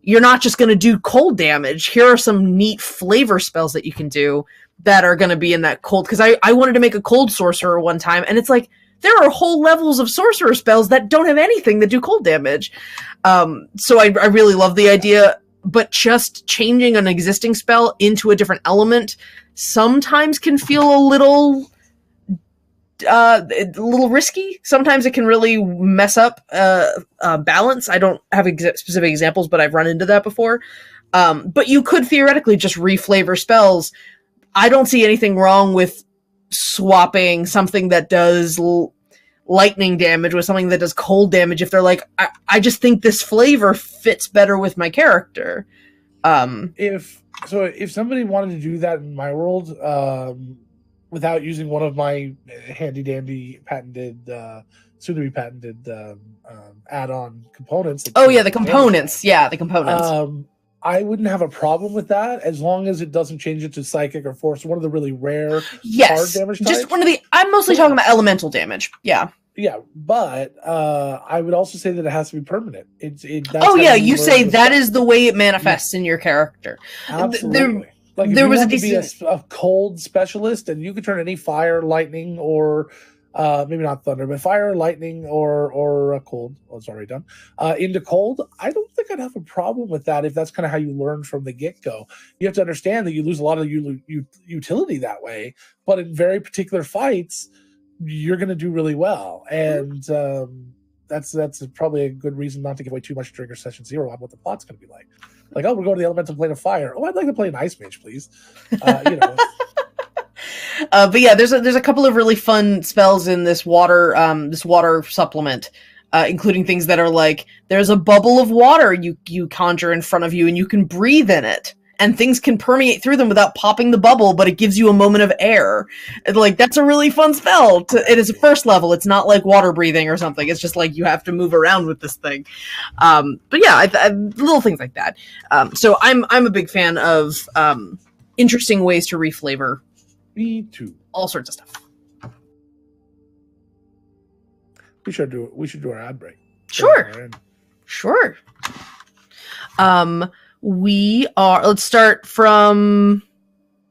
You're not just going to do cold damage. Here are some neat flavor spells that you can do that are going to be in that cold. Because I wanted to make a cold sorcerer one time, and it's like, there are whole levels of sorcerer spells that don't have anything that do cold damage. So I really love the idea, but just changing an existing spell into a different element sometimes can feel a little risky. Sometimes it can really mess up balance. I don't have specific examples, but I've run into that before. But you could theoretically just reflavor spells. I don't see anything wrong with swapping something that does lightning damage with something that does cold damage if they're like, I just think this flavor fits better with my character. If somebody wanted to do that in my world, without using one of my handy dandy patented, soon to be patented add-on components. The components. Yeah, the components. I wouldn't have a problem with that as long as it doesn't change it to psychic or force. One of the really rare hard damage types. Just one of the. I'm mostly talking about elemental damage. Yeah. Yeah, but I would also say that it has to be permanent. You say that is the way it manifests in your character. Absolutely. There was a cold specialist, and you could turn any fire, lightning, or maybe not thunder, but fire, lightning, or cold. Well, it's already done. Into cold. I don't think I'd have a problem with that if that's kind of how you learn from the get-go. You have to understand that you lose a lot of utility that way, but in very particular fights, you're going to do really well, and that's probably a good reason not to give away too much during your session 0 on what the plot's going to be like. Like, we're going to the elemental plane of fire. Oh, I'd like to play an ice mage, please. But yeah, there's a couple of really fun spells in this water supplement, including things that are like, there's a bubble of water you conjure in front of you, and you can breathe in it. And things can permeate through them without popping the bubble, but it gives you a moment of air. And, like, that's a really fun spell. It is a first level. It's not like water breathing or something. It's just like you have to move around with this thing. But yeah, little things like that. So I'm a big fan of interesting ways to reflavor. Me too. All sorts of stuff. We should do our ad break. Sure. Let's start from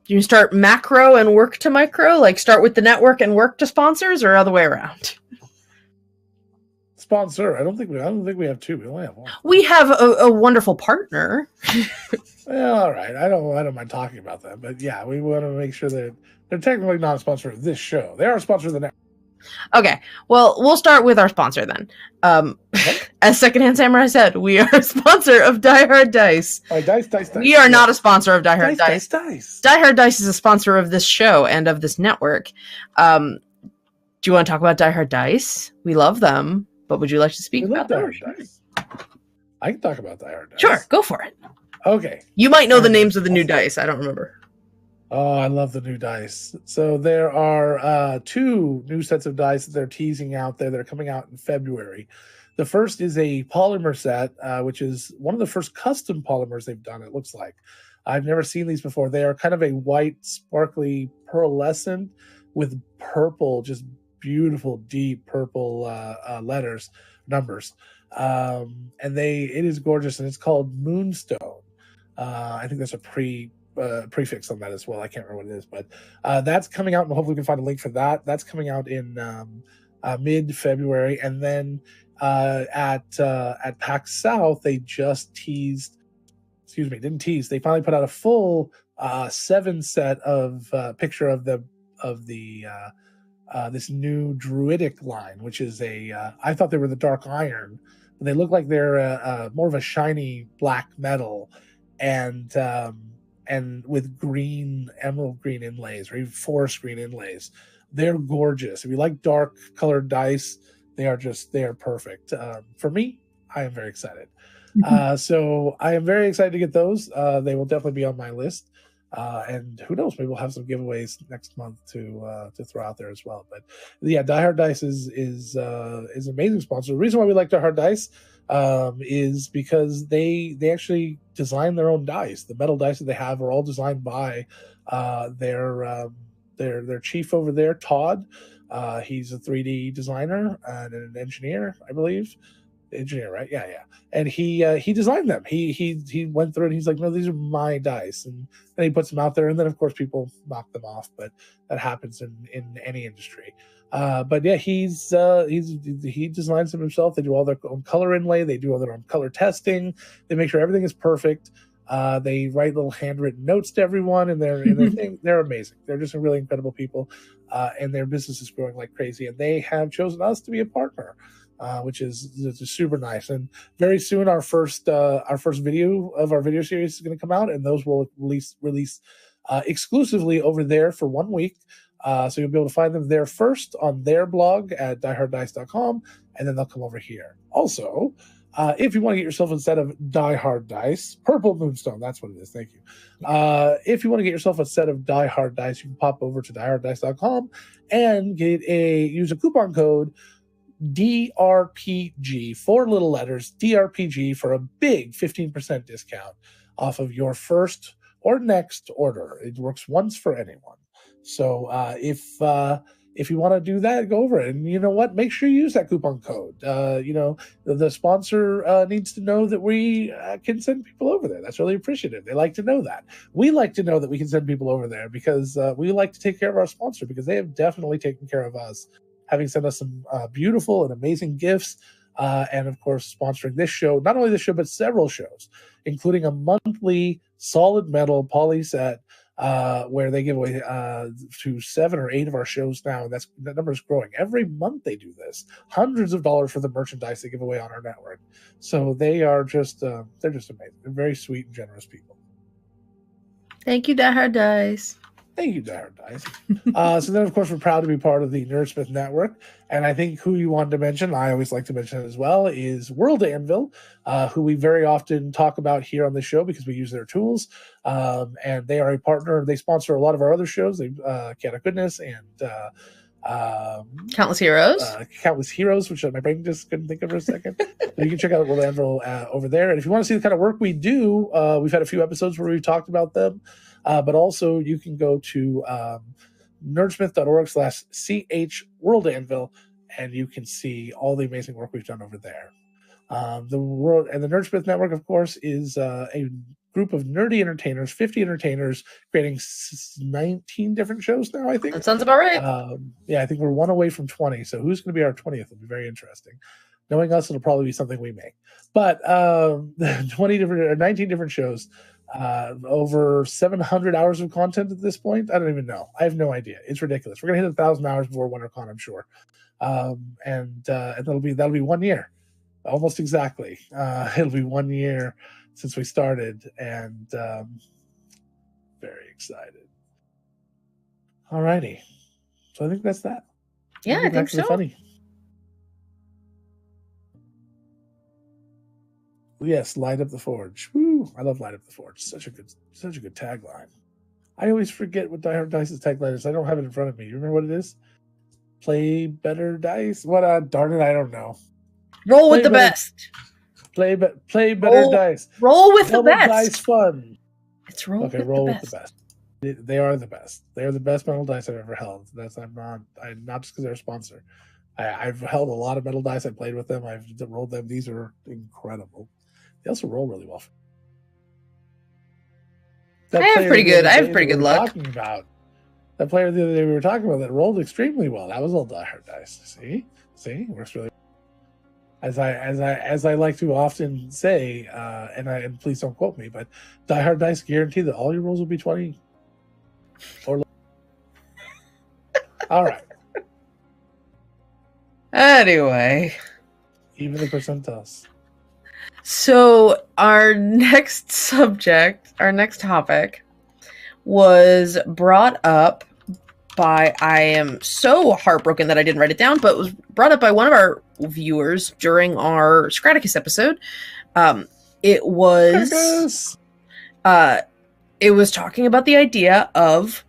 Do you start macro and work to micro? Like start with the network and work to sponsors, or other way around? Sponsor. I don't think we have two. We only have one. We have a wonderful partner. Well, all right. I don't mind talking about that, but yeah, we want to make sure that they're technically not a sponsor of this show. They are a sponsor of the network. Okay, well, we'll start with our sponsor then. As Secondhand Samurai said, we are a sponsor of Die Hard Dice. Dice. We are not a sponsor of Die Hard Dice. Dice. Die Hard Dice is a sponsor of this show and of this network. Do you want to talk about Die Hard Dice? We love them, but would you like to speak about Die them? Hard Dice. I can talk about Die Hard Dice. Sure, go for it. Okay. You might know the names of the new dice. I don't remember. Oh, I love the new dice. So there are 2 new sets of dice that they're teasing out there that are coming out in February. The first is a polymer set, which is one of the first custom polymers they've done, it looks like. I've never seen these before. They are kind of a white, sparkly pearlescent with purple, just beautiful, deep purple numbers. And it is gorgeous, and it's called Moonstone. I think there's a prefix on that as well. I can't remember what it is, but that's coming out, and hopefully we can find a link for that. That's coming out in mid-February, and then at PAX South they just teased. Excuse me, didn't tease. They finally put out a full 7 set of picture of this new druidic line, which is I thought they were the Dark Iron, but they look like they're more of a shiny black metal, and with emerald green inlays, or even forest green inlays. They're gorgeous. If you like dark colored dice, they are perfect. For me, I am very excited. So I am very excited to get those. They will definitely be on my list. And who knows, maybe we'll have some giveaways next month to throw out there as well. But yeah, Die Hard Dice is an amazing sponsor. The reason why we like Die Hard Dice is because they actually design their own dice. The metal dice that they have are all designed by their chief over there, Todd. He's a 3D designer and an engineer, I believe. Engineer, right? Yeah. And he designed them. He went through and he's like, no, these are my dice, and then he puts them out there, and then of course people knock them off, but that happens in any industry. But yeah, he designs them himself. They do all their own color inlay. They do all their own color testing. They make sure everything is perfect. They write little handwritten notes to everyone, and they're amazing. They're just really incredible people, and their business is growing like crazy. And they have chosen us to be a partner, which is super nice. And very soon, our first video of our video series is going to come out, and those will release exclusively over there for 1 week. So you'll be able to find them there first on their blog at dieharddice.com, and then they'll come over here. Also, if you want to get yourself a set of Die Hard Dice, Purple Moonstone, that's what it is, thank you. If you want to get yourself a set of Die Hard Dice, you can pop over to dieharddice.com and use a coupon code DRPG, 4 little letters, DRPG, for a big 15% discount off of your first or next order. It works once for anyone. So if you want to do that, go over it. And you know what? Make sure you use that coupon code. The sponsor needs to know that we can send people over there. That's really appreciative. They like to know that. We like to know that we can send people over there because we like to take care of our sponsor, because they have definitely taken care of us, having sent us some beautiful and amazing gifts. And of course, sponsoring this show, not only this show, but several shows, including a monthly solid metal poly set, where they give away to 7 or 8 of our shows now, and that number is growing every month. They do this, hundreds of dollars for the merchandise they give away on our network. So they are just they're just amazing. They're very sweet and generous people. Thank you, Die Hard Dice. Thank you, Die Hard Dice. So then, of course, we're proud to be part of the Nerdsmith Network. And I think who you wanted to mention, I always like to mention it as well, is World Anvil, who we very often talk about here on the show because we use their tools. And they are a partner. They sponsor a lot of our other shows, Can of Goodness and Countless Heroes. Countless Heroes, which my brain just couldn't think of for a second. But you can check out World Anvil over there. And if you want to see the kind of work we do, we've had a few episodes where we've talked about them. But also you can go to nerdsmith.org/ch World Anvil, and you can see all the amazing work we've done over there. The Nerdsmith Network, of course, is a group of nerdy entertainers, 50 entertainers, creating 19 different shows now, I think. That sounds about right. Yeah, I think we're one away from 20. So who's going to be our 20th? It'll be very interesting. Knowing us, it'll probably be something we make. But 20 different or 19 different shows, over 700 hours of content at this point. I don't even know. I have no idea. It's ridiculous. We're going to hit 1,000 hours before WinterCon, I'm sure. And that'll be 1 year, almost exactly. It'll be 1 year since we started, and very excited. Alrighty, so I think that's that. Yeah, I think so. Funny. Yes, light up the forge. Woo! I love light up the forge. Such a good tagline. I always forget what Die Hard Dice's tagline is. I don't have it in front of me. You remember what it is? Play better dice. What? Darn it! I don't know. Roll with the best. Play better dice. Roll with the best. Dice fun. It's roll with the best. They are the best. They are the best metal dice I've ever held. I'm not just because they're a sponsor. I've held a lot of metal dice. I played with them. I've rolled them. These are incredible. They also roll really well. I have pretty good luck. That player the other day we were talking about that rolled extremely well. That was all Die Hard dice. See, works really well. As I like to often say, and please don't quote me, but Die Hard dice guarantee that all your rolls will be 20 or less. All right. Anyway, even the percentiles. So our next topic was brought up by, I am so heartbroken that I didn't write it down, but it was brought up by one of our viewers during our Scraticus episode. It was talking about the idea of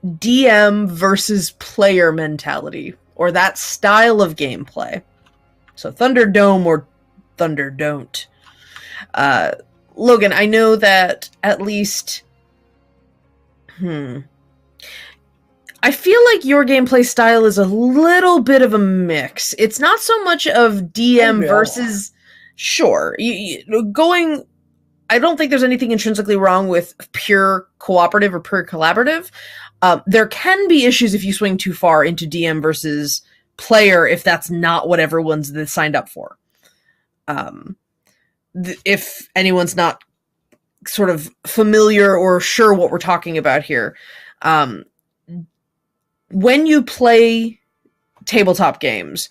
DM versus player mentality, or that style of gameplay. So Thunderdome or Thunder Don't. Logan, I know that at least I feel like your gameplay style is a little bit of a mix. It's not so much of DM versus sure. I don't think there's anything intrinsically wrong with pure cooperative or pure collaborative. There can be issues if you swing too far into DM versus player if that's not what everyone's signed up for. If anyone's not sort of familiar or sure what we're talking about here, when you play tabletop games,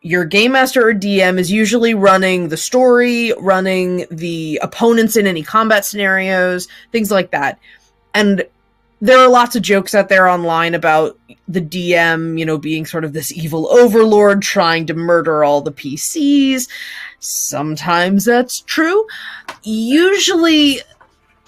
your game master or DM is usually running the story, running the opponents in any combat scenarios, things like that. And there are lots of jokes out there online about the DM, being sort of this evil overlord trying to murder all the PCs. Sometimes that's true. Usually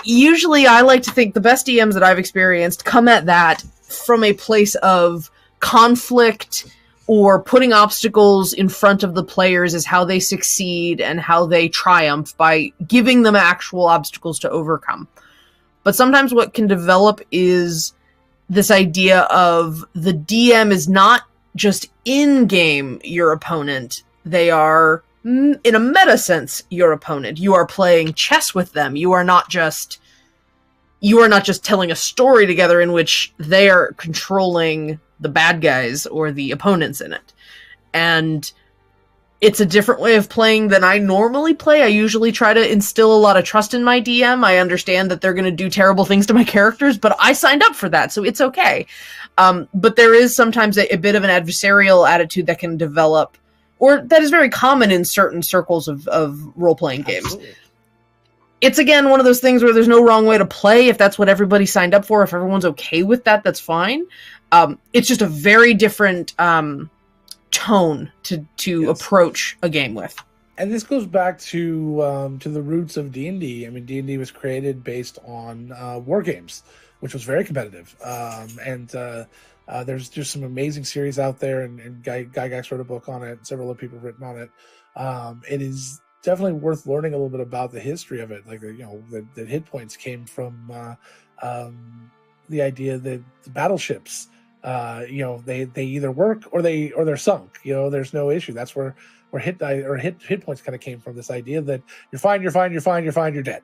I like to think the best DMs that I've experienced come at that from a place of conflict or putting obstacles in front of the players as how they succeed and how they triumph by giving them actual obstacles to overcome. But sometimes what can develop is this idea of the DM is not just in-game your opponent. They are, in a meta sense, your opponent. You are playing chess with them. You are not just telling a story together in which they are controlling the bad guys or the opponents in it. And it's a different way of playing than I normally play. I usually try to instill a lot of trust in my DM. I understand that they're going to do terrible things to my characters, but I signed up for that, so it's okay. But there is sometimes a bit of an adversarial attitude that can develop, or that is very common in certain circles of role-playing games. Absolutely. It's, again, one of those things where there's no wrong way to play. If that's what everybody signed up for, if everyone's okay with that, that's fine. It's just a very different tone to yes. approach a game with. And this goes back to the roots of D&D. I mean, D&D was created based on war games, which was very competitive. There's just some amazing series out there, and Gygax wrote a book on it, and several other people have written on it. It is definitely worth learning a little bit about the history of it. Like, the hit points came from the idea that the battleships They either work or they're sunk. There's no issue. That's where hit points kind of came from, this idea that you're fine, you're fine, you're fine, you're fine, you're dead.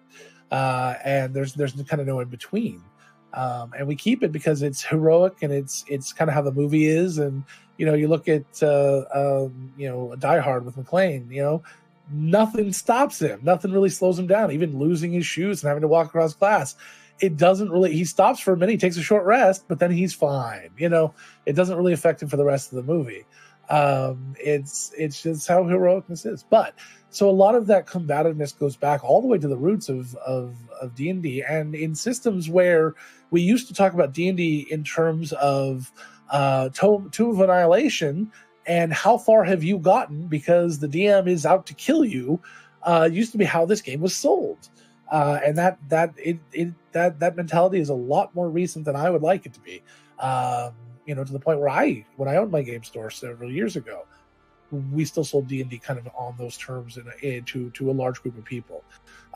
And there's kind of no in between. And we keep it because it's heroic and it's kind of how the movie is. And you look at Die Hard with McClane. Nothing stops him. Nothing really slows him down. Even losing his shoes and having to walk across glass, it doesn't really. He stops for a minute. He takes a short rest, but then he's fine. It doesn't really affect him for the rest of the movie. It's just how heroic this is. But so a lot of that combativeness goes back all the way to the roots of D&D, and in systems where we used to talk about D&D in terms of Tomb of Annihilation and how far have you gotten because the DM is out to kill you, used to be how this game was sold. And that mentality is a lot more recent than I would like it to be. To the point where when I owned my game store several years ago, we still sold D&D kind of on those terms to a large group of people.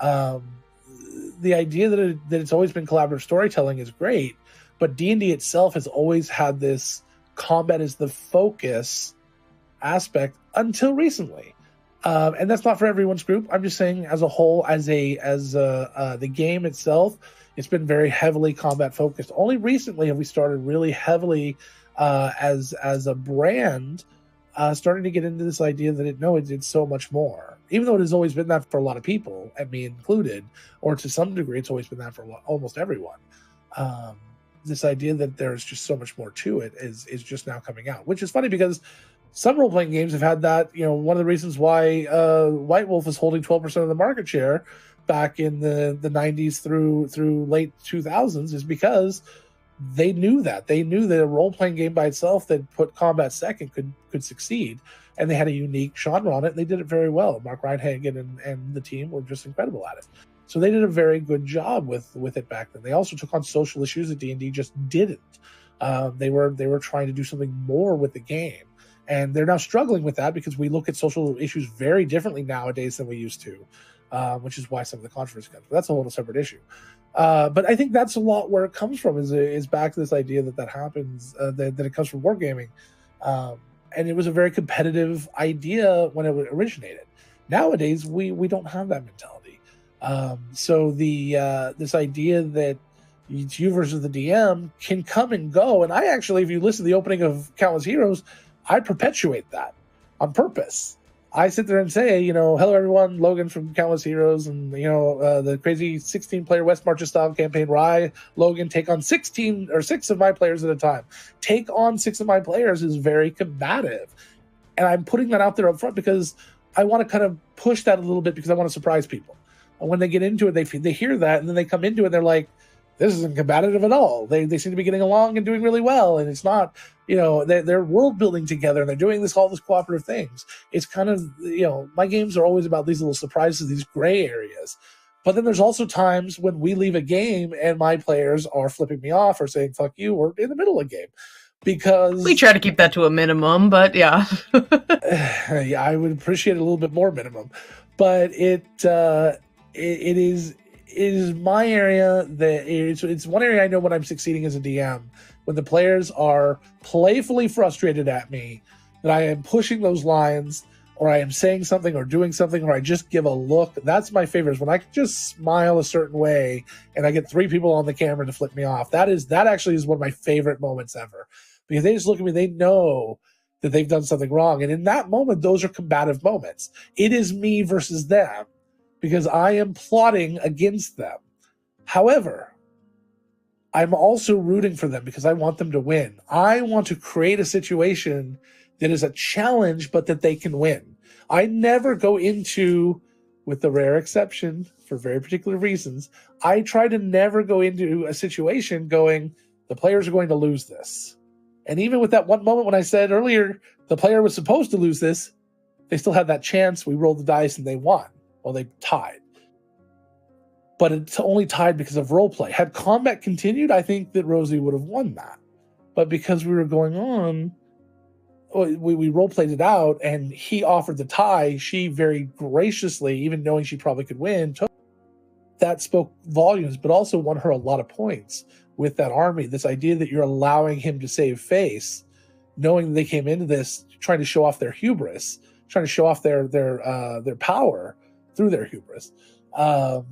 The idea that it's always been collaborative storytelling is great, but D&D itself has always had this combat as the focus aspect until recently. And that's not for everyone's group. I'm just saying as a whole, as the game itself, it's been very heavily combat focused. Only recently have we started really heavily as a brand starting to get into this idea that it's so much more. Even though it has always been that for a lot of people, and me included, or to some degree, it's always been that for almost everyone. This idea that there's just so much more to it is just now coming out, which is funny because some role-playing games have had that. One of the reasons why White Wolf is holding 12% of the market share back in the 90s through late 2000s is because they knew that. They knew that a role-playing game by itself that put combat second could succeed, and they had a unique genre on it, and they did it very well. Mark Reinhagen and the team were just incredible at it. So they did a very good job with it back then. They also took on social issues that D&D just didn't. They were trying to do something more with the game. And they're now struggling with that because we look at social issues very differently nowadays than we used to, which is why some of the controversy comes. But that's a whole separate issue. But I think that's a lot where it comes from is back to this idea that happens, that it comes from wargaming. And it was a very competitive idea when it originated. Nowadays, we don't have that mentality. So this idea that it's you versus the DM can come and go. And I actually, if you listen to the opening of Countless Heroes, I perpetuate that on purpose. I sit there and say, hello everyone, Logan from Countless Heroes, and the crazy 16-player West Marches style campaign where I, Logan, take on 16 or 6 of my players at a time. Take on 6 of my players is very combative, and I'm putting that out there up front because I want to kind of push that a little bit because I want to surprise people. And when they get into it, they hear that, and then they come into it, and they're like, this isn't combative at all. They seem to be getting along and doing really well, and it's not. They're world building together and they're doing all this cooperative things. It's kind of, my games are always about these little surprises, these gray areas. But then there's also times when we leave a game and my players are flipping me off or saying, fuck you, or in the middle of a game. Because we try to keep that to a minimum, but yeah. Yeah, I would appreciate a little bit more minimum. But it is my area that it's one area I know when I'm succeeding as a DM, when the players are playfully frustrated at me that I am pushing those lines, or I am saying something or doing something, or I just give a look. That's my favorite, is when I can just smile a certain way and I get 3 people on the camera to flip me off. That actually is one of my favorite moments ever, because they just look at me, they know that they've done something wrong. And in that moment, those are combative moments. It is me versus them, because I am plotting against them. However, I'm also rooting for them because I want them to win. I want to create a situation that is a challenge, but that they can win. I never go into, with the rare exception, for very particular reasons, I try to never go into a situation going, the players are going to lose this. And even with that one moment when I said earlier, the player was supposed to lose this, they still had that chance. We rolled the dice and they won. Well, they tied. But it's only tied because of roleplay. Had combat continued, I think that Rosie would have won that. But because we were going on, we roleplayed it out, and he offered the tie. She very graciously, even knowing she probably could win, took. that spoke volumes, but also won her a lot of points with that army. This idea that you're allowing him to save face, knowing they came into this trying to show off their hubris, trying to show off their power through their hubris. That's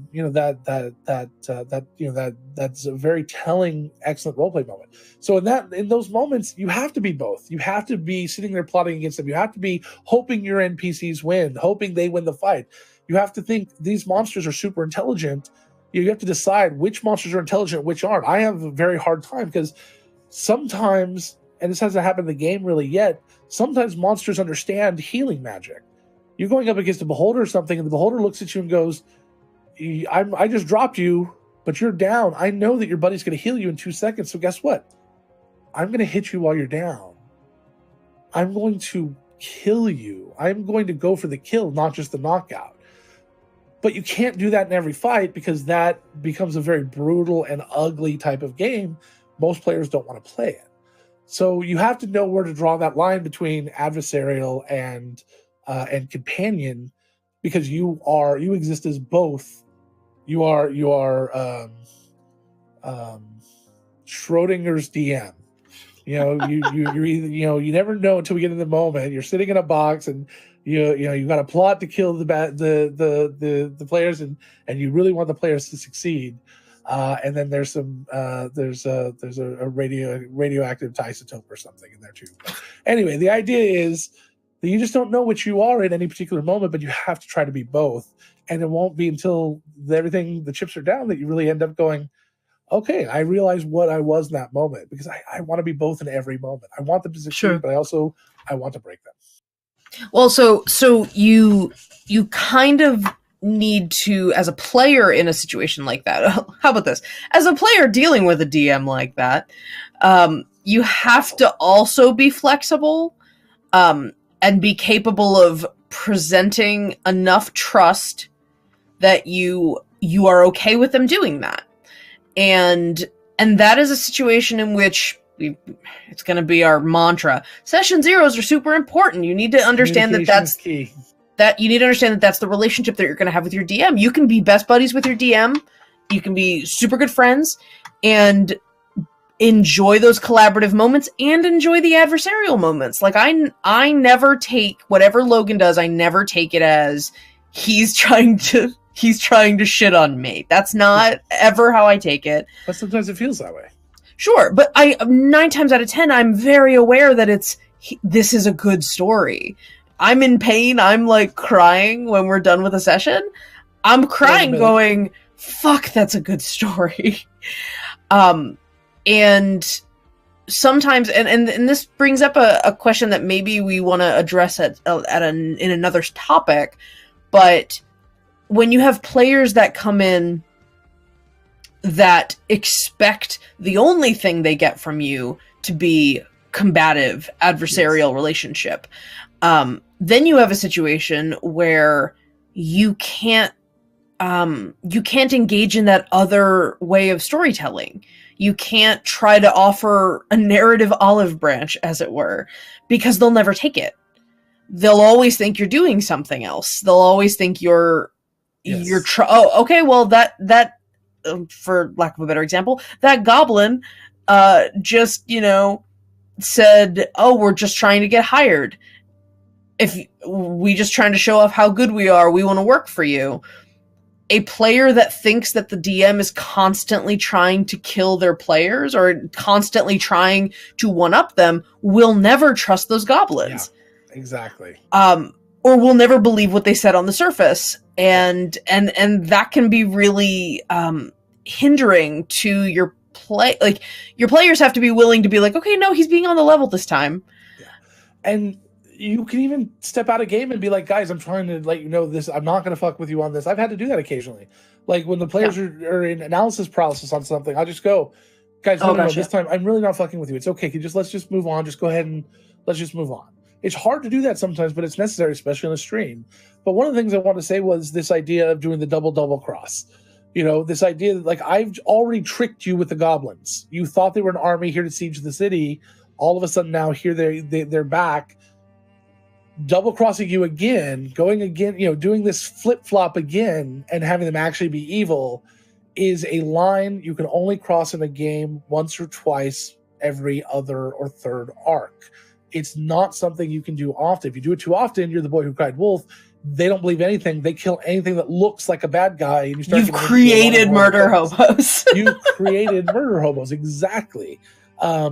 a very telling, excellent roleplay moment. So in those moments, you have to be both. You have to be sitting there plotting against them. You have to be hoping your NPCs win, hoping they win the fight. You have to think these monsters are super intelligent. You have to decide which monsters are intelligent, which aren't. I have a very hard time because sometimes, and this hasn't happened in the game really yet, sometimes monsters understand healing magic. You're going up against a beholder or something, and the beholder looks at you and goes, I just dropped you, but you're down. I know that your buddy's going to heal you in 2 seconds, so guess what? I'm going to hit you while you're down. I'm going to kill you. I'm going to go for the kill, not just the knockout. But you can't do that in every fight because that becomes a very brutal and ugly type of game. Most players don't want to play it. So you have to know where to draw that line between adversarial and companion, because you exist as both. You are Schrodinger's DM. You're either, you never know until we get in the moment. You're sitting in a box and you got a plot to kill the players and you really want the players to succeed. And then there's a radioactive isotope or something in there too. Anyway, the idea is that you just don't know which you are at any particular moment, but you have to try to be both. And it won't be until the chips are down that you really end up going, okay, I realize what I was in that moment, because I want to be both in every moment. I want them to succeed, sure, but I want to break them. Well, so you kind of need to, as a player in a situation like that, how about this? As a player dealing with a DM like that, you have to also be flexible and be capable of presenting enough trust that you are okay with them doing that. And that is a situation in which it's going to be our mantra. Session zeros are super important. You need to understand that's key. That you need to understand that that's the relationship that you're going to have with your DM. You can be best buddies with your DM. You can be super good friends and enjoy those collaborative moments and enjoy the adversarial moments. Like I never take whatever Logan does. I never take it as he's trying to shit on me. That's not ever how I take it. But sometimes it feels that way. Sure, but 9 times out of 10, I'm very aware that this is a good story. I'm in pain. I'm like crying when we're done with a session. I'm crying going, fuck, that's a good story. And sometimes, and this brings up a question that maybe we want to address in another topic, but when you have players that come in that expect the only thing they get from you to be combative adversarial relationship, then you have a situation where you can't engage in that other way of storytelling. You can't try to offer a narrative olive branch, as it were, because they'll never take it. They'll always think you're doing something else. They'll always think okay, well that for lack of a better example, that goblin just said, oh, we're just trying to get hired. If we just trying to show off how good we are, we want to work for you. A player that thinks that the DM is constantly trying to kill their players or constantly trying to one-up them will never trust those goblins. Yeah, exactly. Or will never believe what they said on the surface. And that can be really hindering to your play. Like, your players have to be willing to be like, okay, no, he's being on the level this time. Yeah. And you can even step out of game and be like, guys, I'm trying to let you know this. I'm not going to fuck with you on this. I've had to do that occasionally. Like when the players are in analysis paralysis on something, I'll just go, guys, no, this time I'm really not fucking with you. It's okay. Let's just move on. Just go ahead and let's just move on. It's hard to do that sometimes, but it's necessary, especially on a stream. But one of the things I want to say was this idea of doing the double cross. This idea that, like, I've already tricked you with the goblins. You thought they were an army here to siege the city. All of a sudden now here they're back. double crossing you again, going again, doing this flip flop again and having them actually be evil is a line you can only cross in a game once or twice every other or third arc. It's not something you can do often. If you do it too often, you're the boy who cried wolf. They don't believe anything. They kill anything that looks like a bad guy. And You've created murder hobos. You created murder hobos, exactly,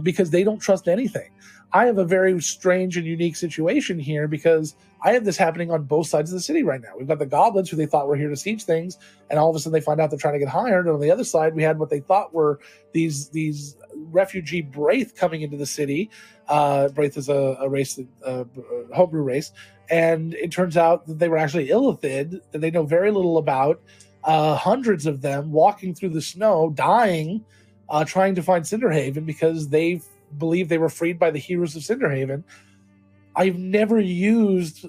because they don't trust anything. I have a very strange and unique situation here because I have this happening on both sides of the city right now. We've got the goblins who they thought were here to siege things, and all of a sudden they find out they're trying to get hired. And on the other side, we had what they thought were these refugee Braith coming into the city. Braith is a race, homebrew race, and it turns out that they were actually Illithid that they know very little about. Hundreds of them walking through the snow, dying, trying to find Cinderhaven because they believe they were freed by the heroes of Cinderhaven. I've never used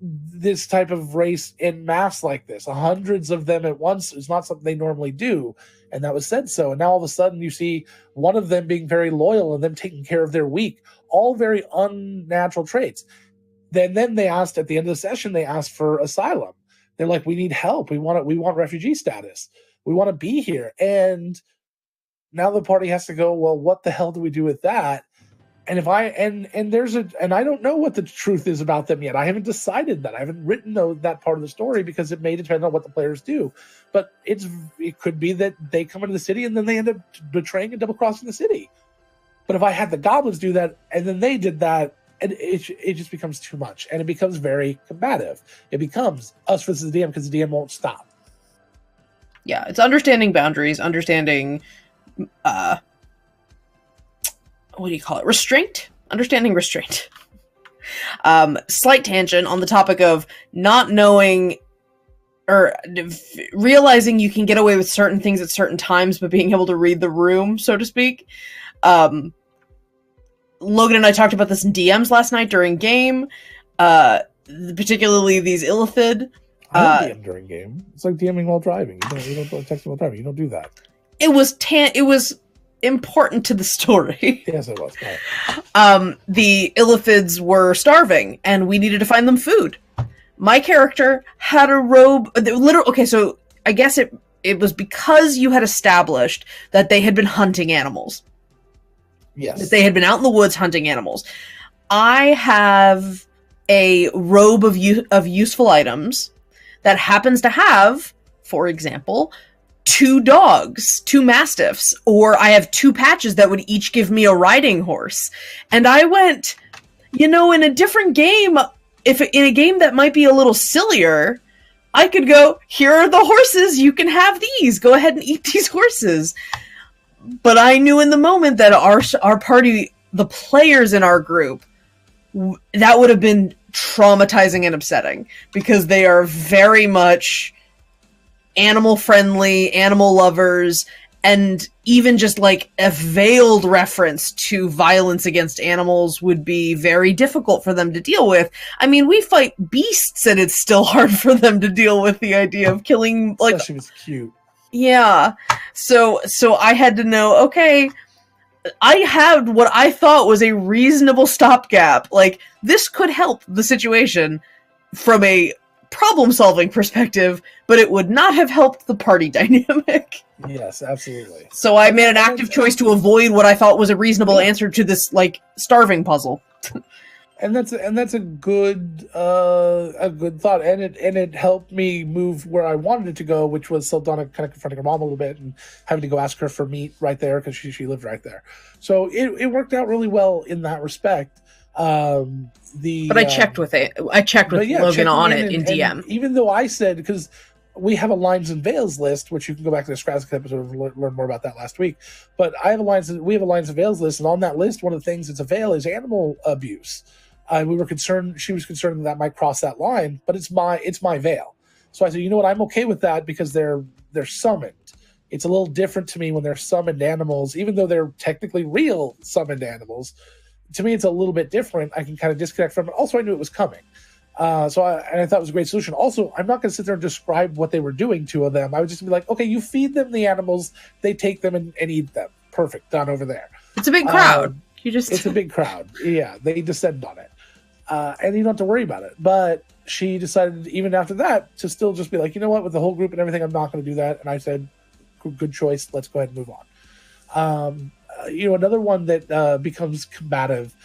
this type of race in mass like this. Hundreds of them at once is not something they normally do, and that was said so. And now all of a sudden you see one of them being very loyal and them taking care of their weak, all very unnatural traits. Then they asked at the end of the session, they asked for asylum. They're like, we need help. We want refugee status. We want to be here. And now the party has to go, well, what the hell do we do with that? And if I I don't know what the truth is about them yet. I haven't decided that. I haven't written that part of the story because it may depend on what the players do. But it could be that they come into the city and then they end up betraying and double crossing the city. But if I had the goblins do that and then they did that, and it just becomes too much, and it becomes very combative. It becomes us versus the DM because the DM won't stop. Yeah, it's understanding boundaries, understanding what do you call it? Restraint? Understanding restraint. Slight tangent on the topic of not knowing or realizing you can get away with certain things at certain times, but being able to read the room, so to speak. Logan and I talked about this in DMs last night during game, particularly these Illithid. I don't DM during game. It's like DMing while driving. You don't text while driving. You don't do that. It was important to the story. Yes, it was. The Illithids were starving, and we needed to find them food. My character had a robe. Okay, so I guess it was because you had established that they had been hunting animals. Yes. That they had been out in the woods hunting animals. I have a robe of useful items that happens to have, for example, 2 dogs, 2 mastiffs, or I have 2 patches that would each give me a riding horse. And I went, in a different game, if in a game that might be a little sillier, I could go, here are the horses, you can have these, go ahead and eat these horses. But I knew in the moment that our party, the players in our group, that would have been traumatizing and upsetting because they are very much animal friendly, animal lovers, and even just like a veiled reference to violence against animals would be very difficult for them to deal with. I mean, we fight beasts and it's still hard for them to deal with the idea of killing, like, especially if it's cute. Yeah. So I had to know, okay, I had what I thought was a reasonable stopgap. Like, this could help the situation from a problem-solving perspective, but it would not have helped the party dynamic. Yes, absolutely. So I made an active choice to avoid what I thought was a reasonable answer to this, like, starving puzzle. And that's a good thought, and it helped me move where I wanted it to go, which was Saldana kind of confronting her mom a little bit and having to go ask her for meat right there because she lived right there. So it worked out really well in that respect. But I checked with it. I checked with Logan on it in DM. And even though I said, because we have a lines and veils list, which you can go back to the Scrazic episode and learn more about that last week. But we have a lines and veils list, and on that list, one of the things that's a veil is animal abuse. We were concerned. She was concerned that might cross that line, but it's my veil. So I said, you know what? I'm okay with that because they're summoned. It's a little different to me when they're summoned animals, even though they're technically real summoned animals. To me, it's a little bit different. I can kind of disconnect from it. Also, I knew it was coming. I thought it was a great solution. Also, I'm not going to sit there and describe what they were doing to them. I would just be like, okay, you feed them the animals, they take them and eat them. Perfect, done over there. It's a big crowd. It's a big crowd. Yeah, they descend on it. and you don't have to worry about it. But she decided, even after that, to still just be like, you know what, with the whole group and everything, I'm not going to do that. And I said, good choice. Let's go ahead and move on. Another one that becomes combative,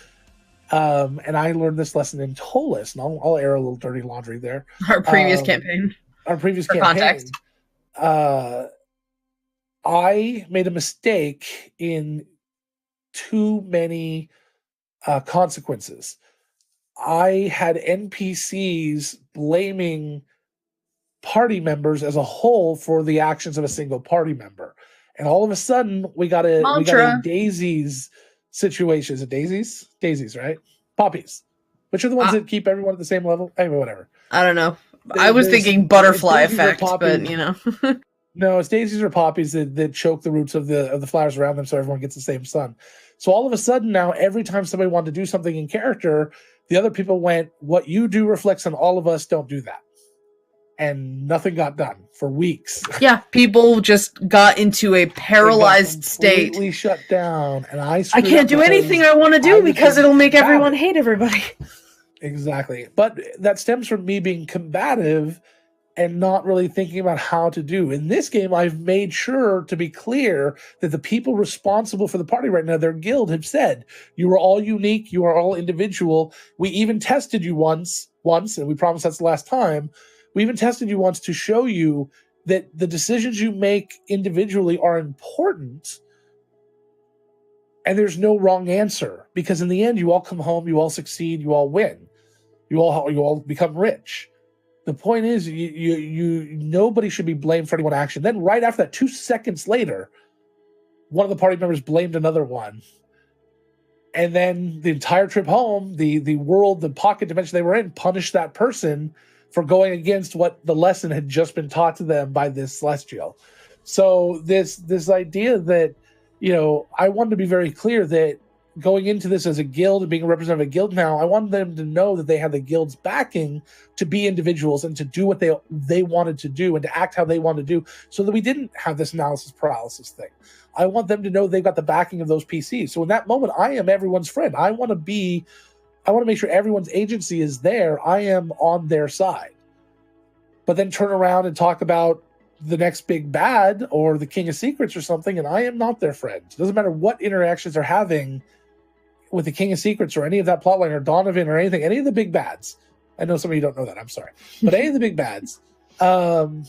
and I learned this lesson in Tolus, and I'll air a little dirty laundry there. Our previous campaign. For context. I made a mistake in too many consequences. I had NPCs blaming party members as a whole for the actions of a single party member. And all of a sudden, we got a daisies situation. Is it daisies? Daisies, right? Poppies. Which are the ones that keep everyone at the same level? Anyway, whatever. I don't know. I was thinking butterfly effect, but No, it's daisies or poppies that choke the roots of the flowers around them so everyone gets the same sun. So all of a sudden now, every time somebody wanted to do something in character, the other people went, what you do reflects on all of us, don't do that. And nothing got done for weeks. Yeah, people just got into a paralyzed state. Completely shut down. And I can't do anything I want to do because it'll make everyone hate everybody. Exactly. But that stems from me being combative and not really thinking about how to do. In this game, I've made sure to be clear that the people responsible for the party right now, their guild, have said, you are all unique, you are all individual. We even tested you once, and we promise that's the last time. We even tested you once to show you that the decisions you make individually are important, and there's no wrong answer. Because in the end, you all come home, you all succeed, you all win. You all become rich. The point is, nobody should be blamed for any one action. Then right after that, 2 seconds later, one of the party members blamed another one. And then the entire trip home, the world, the pocket dimension they were in, punished that person for going against what the lesson had just been taught to them by this celestial. So this idea that, I wanted to be very clear that going into this as a guild and being a representative of a guild now, I wanted them to know that they had the guild's backing to be individuals and to do what they wanted to do and to act how they wanted to do, so that we didn't have this analysis paralysis thing. I want them to know they've got the backing of those PCs. So in that moment, I am everyone's friend. I want to make sure everyone's agency is there. I am on their side. But then turn around and talk about the next big bad or the King of Secrets or something, and I am not their friend. It doesn't matter what interactions they're having with the King of Secrets or any of that plotline or Donovan or anything, any of the big bads. I know some of you don't know that, I'm sorry. But any of the big bads, I'm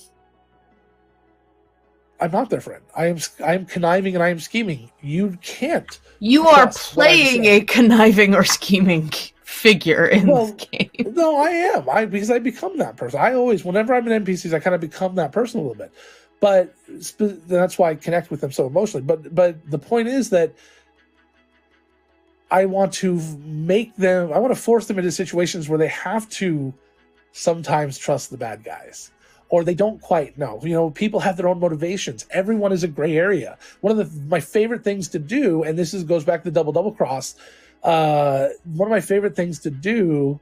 not their friend. I am conniving and I am scheming. You can't. You are playing a conniving or scheming figure in this game. No, I am. Because I become that person. Whenever I'm in NPCs, I kind of become that person a little bit. But that's why I connect with them so emotionally. But the point is that I want to force them into situations where they have to sometimes trust the bad guys, or they don't quite know. People have their own motivations. Everyone is a gray area. One of my favorite things to do, and goes back to the double cross. One of my favorite things to do,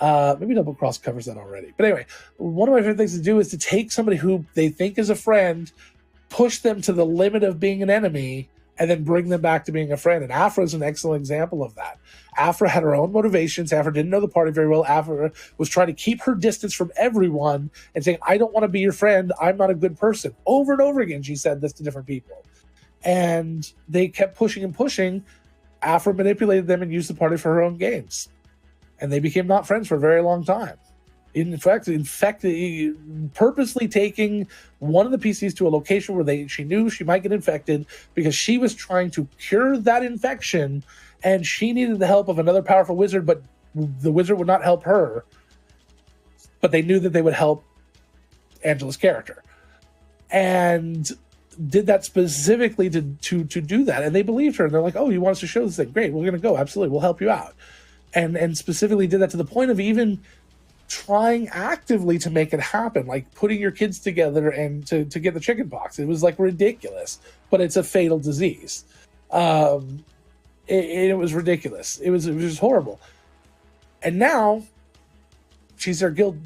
maybe double cross covers that already. But anyway, one of my favorite things to do is to take somebody who they think is a friend, push them to the limit of being an enemy, and then bring them back to being a friend. And Afra is an excellent example of that. Afra had her own motivations. Afra didn't know the party very well. Afra was trying to keep her distance from everyone and saying, I don't want to be your friend. I'm not a good person. Over and over again, she said this to different people. And they kept pushing and pushing. Afra manipulated them and used the party for her own gains. And they became not friends for a very long time. In fact, purposely taking one of the PCs to a location where she knew she might get infected because she was trying to cure that infection, and she needed the help of another powerful wizard, but the wizard would not help her. But they knew that they would help Angela's character. And did that specifically to do that. And they believed her. And they're like, oh, you want us to show this thing? Great, we're going to go. Absolutely, we'll help you out. And specifically did that to the point of even trying actively to make it happen, like putting your kids together and to get the chicken pox. It was like ridiculous, but it's a fatal disease. It was ridiculous. It was just horrible. And now she's their guild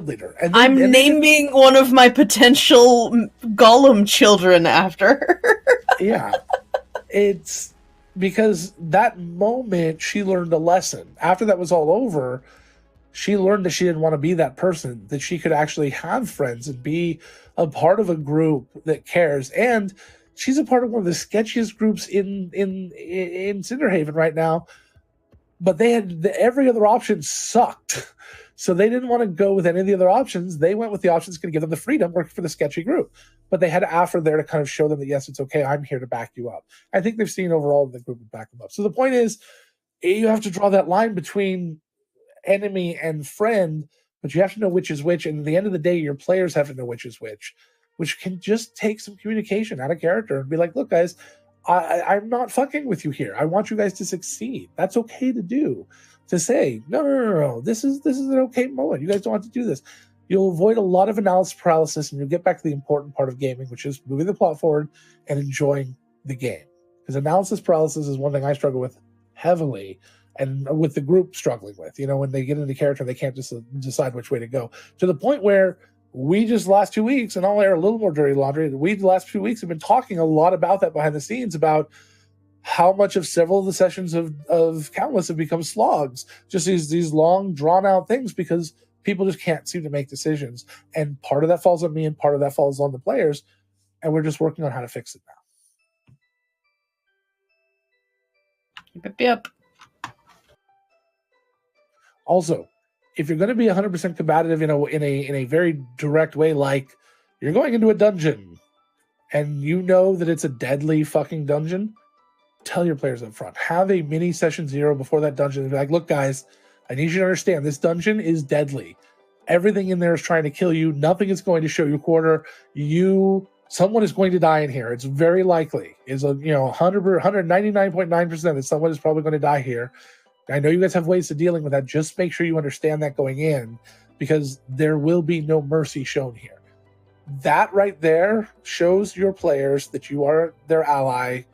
leader. And I'm naming one of my potential Gollum children after her. Yeah, it's because that moment she learned a lesson. After that was all over, she learned that she didn't want to be that person, that she could actually have friends and be a part of a group that cares. And she's a part of one of the sketchiest groups in Cinderhaven right now. But they had every other option sucked. So they didn't want to go with any of the other options. They went with the options going to give them the freedom, work for the sketchy group. But they had Afra there to kind of show them that, yes, it's okay. I'm here to back you up. I think they've seen overall the group would back them up. So the point is, you have to draw that line between enemy and friend, but you have to know which is which. And at the end of the day, your players have to know which is which can just take some communication out of character and be like, look, guys, I'm not fucking with you here. I want you guys to succeed. That's okay to do. To say, no. This is an okay moment. You guys don't have to do this. You'll avoid a lot of analysis paralysis, and you'll get back to the important part of gaming, which is moving the plot forward and enjoying the game. Because analysis paralysis is one thing I struggle with heavily, and with the group struggling with. When they get into character, they can't just decide which way to go. To the point where we just last 2 weeks, and I'll air a little more dirty laundry, we the last 2 weeks have been talking a lot about that behind the scenes, about how much of several of the sessions of Countless have become slogs. Just these long, drawn-out things, because people just can't seem to make decisions. And part of that falls on me, and part of that falls on the players, and we're just working on how to fix it now. Yep. Also, if you're going to be 100% combative in a very direct way, like you're going into a dungeon and you know that it's a deadly fucking dungeon, tell your players up front. Have a mini session 0 before that dungeon and be like, look, guys, I need you to understand this dungeon is deadly. Everything in there is trying to kill you. Nothing is going to show you quarter. Someone is going to die in here. It's very likely. It's 199.9% that someone is probably going to die here. I know you guys have ways of dealing with that. Just make sure you understand that going in, because there will be no mercy shown here. That right there shows your players that you are their ally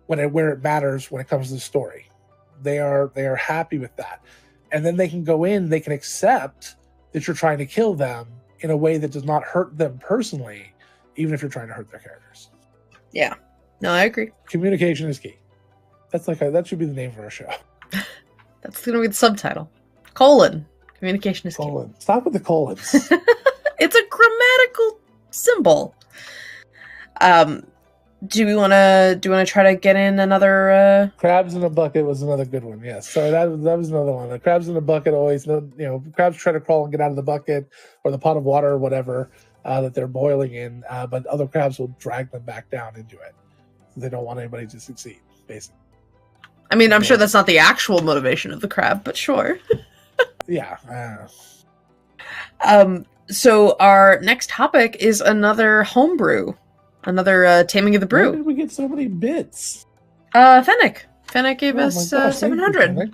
where it matters when it comes to the story. They are happy with that. And then they can go in, they can accept that you're trying to kill them in a way that does not hurt them personally, even if you're trying to hurt their characters. Yeah. No, I agree. Communication is key. That should be the name of our show. That's going to be the subtitle. : Communication is key. Stop with the colons. It's a grammatical symbol. Do we want to try to get in another? Crabs in a bucket was another good one. Yes, so that was another one. The crabs in a bucket always, crabs try to crawl and get out of the bucket or the pot of water or whatever that they're boiling in, but other crabs will drag them back down into it. They don't want anybody to succeed, basically. I mean, I'm sure that's not the actual motivation of the crab, but sure. Yeah. So our next topic is another homebrew. Another Taming of the Brew. Where did we get so many bits? Fennec. Fennec gave us 700.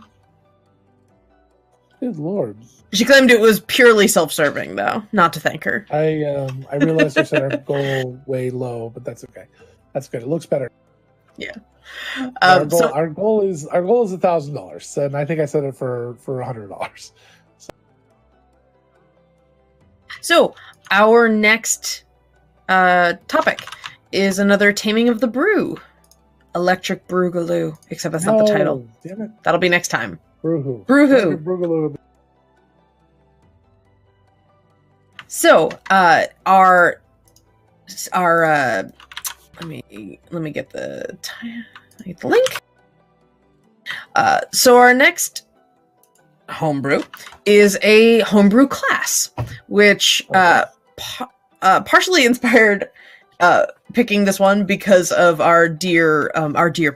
Good lord. She claimed it was purely self-serving, though. Not to thank her. I realized we set our goal way low, but that's okay. That's good. It looks better. Yeah. Our goal is $1,000, and I think I set it for $100. So our next topic is another Taming of the Brew. Electric Broogaloo, except that's not the title. Damn it. That'll be next time. Brewhoo. Broogaloo. So, our let me get the link. So our next homebrew is a homebrew class, which partially inspired picking this one because of our dear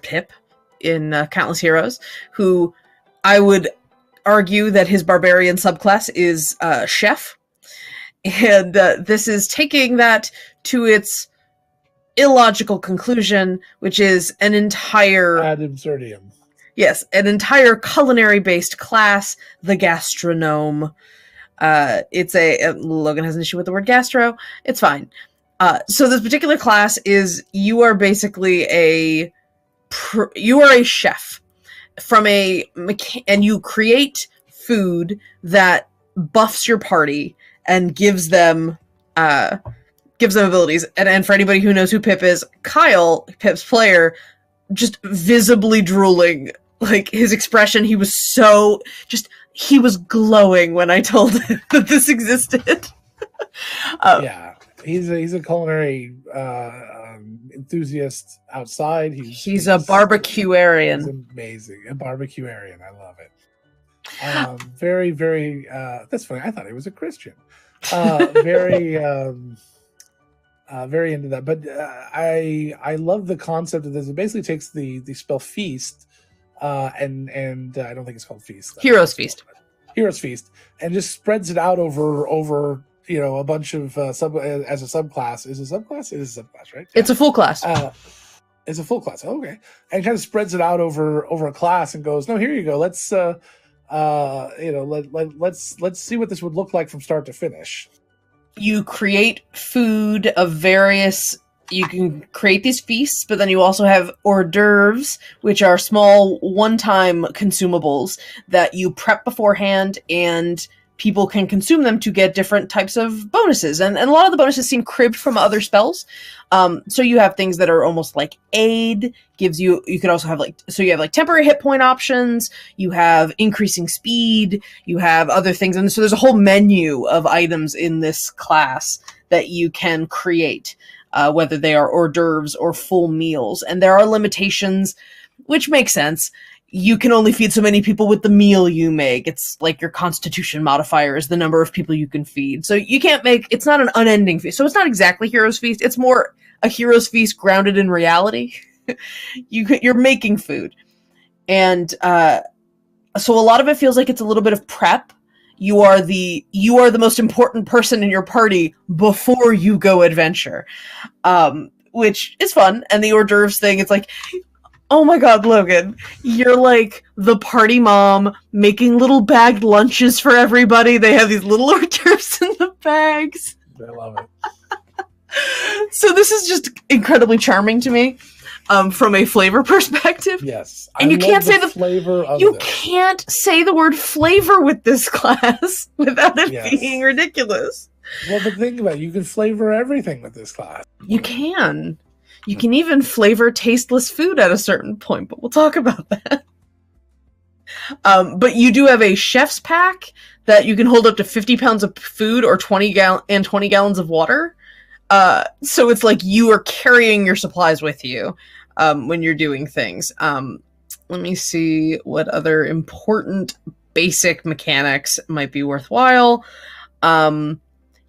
Pip in Countless Heroes, who I would argue that his barbarian subclass is chef, and this is taking that to its illogical conclusion, which is an entire ad absurdum. Yes, an entire culinary-based class, the gastronome. It's Logan has an issue with the word gastro. It's fine. So this particular class is you are basically you are a chef and you create food that buffs your party and gives them abilities. And for anybody who knows who Pip is, Kyle, Pip's player, just visibly drooling. Like, his expression, he was so he was glowing when I told him that this existed. Yeah, he's a culinary enthusiast outside. He's a barbecuarian. He's amazing, a barbecuarian. I love it. Very, very. That's funny. I thought he was a Christian. Very, very into that. But I love the concept of this. It basically takes the spell feast, and I don't think it's called feast. Hero's Feast. Hero's Feast, and just spreads it out over a bunch of as a subclass. Is a subclass? It is a subclass, right? It's a full class. It's a full class. Oh, okay, and kind of spreads it out over a class and goes, no, here you go. Let's let's see what this would look like from start to finish. You create food of various. You can create these feasts, but then you also have hors d'oeuvres, which are small one-time consumables that you prep beforehand, and people can consume them to get different types of bonuses. And a lot of the bonuses seem cribbed from other spells. So you have things that are almost like aid, you could also have you have temporary hit point options, you have increasing speed, you have other things. And so there's a whole menu of items in this class that you can create, whether they are hors d'oeuvres or full meals. And there are limitations, which makes sense. You can only feed so many people with the meal you make. It's like your constitution modifier is the number of people you can feed. So you can't it's not an unending feast. So it's not exactly Hero's Feast. It's more a Hero's Feast grounded in reality. You're making food. And so a lot of it feels like it's a little bit of prep. You are the most important person in your party before you go adventure, which is fun. And the hors d'oeuvres thing, it's like, oh my god, Logan, you're like the party mom making little bagged lunches for everybody. They have these little hors d'oeuvres in the bags. I love it. So this is just incredibly charming to me, from a flavor perspective. Yes. And you can't say the flavor of You this. can't say the word flavor with this class without it being ridiculous. Well, but think about it. You can flavor everything with this class. You can. You can even flavor tasteless food at a certain point, but we'll talk about that. But you do have a chef's pack that you can hold up to 50 pounds of food or 20 gallons of water. So it's like you are carrying your supplies with you when you're doing things. Let me see what other important basic mechanics might be worthwhile.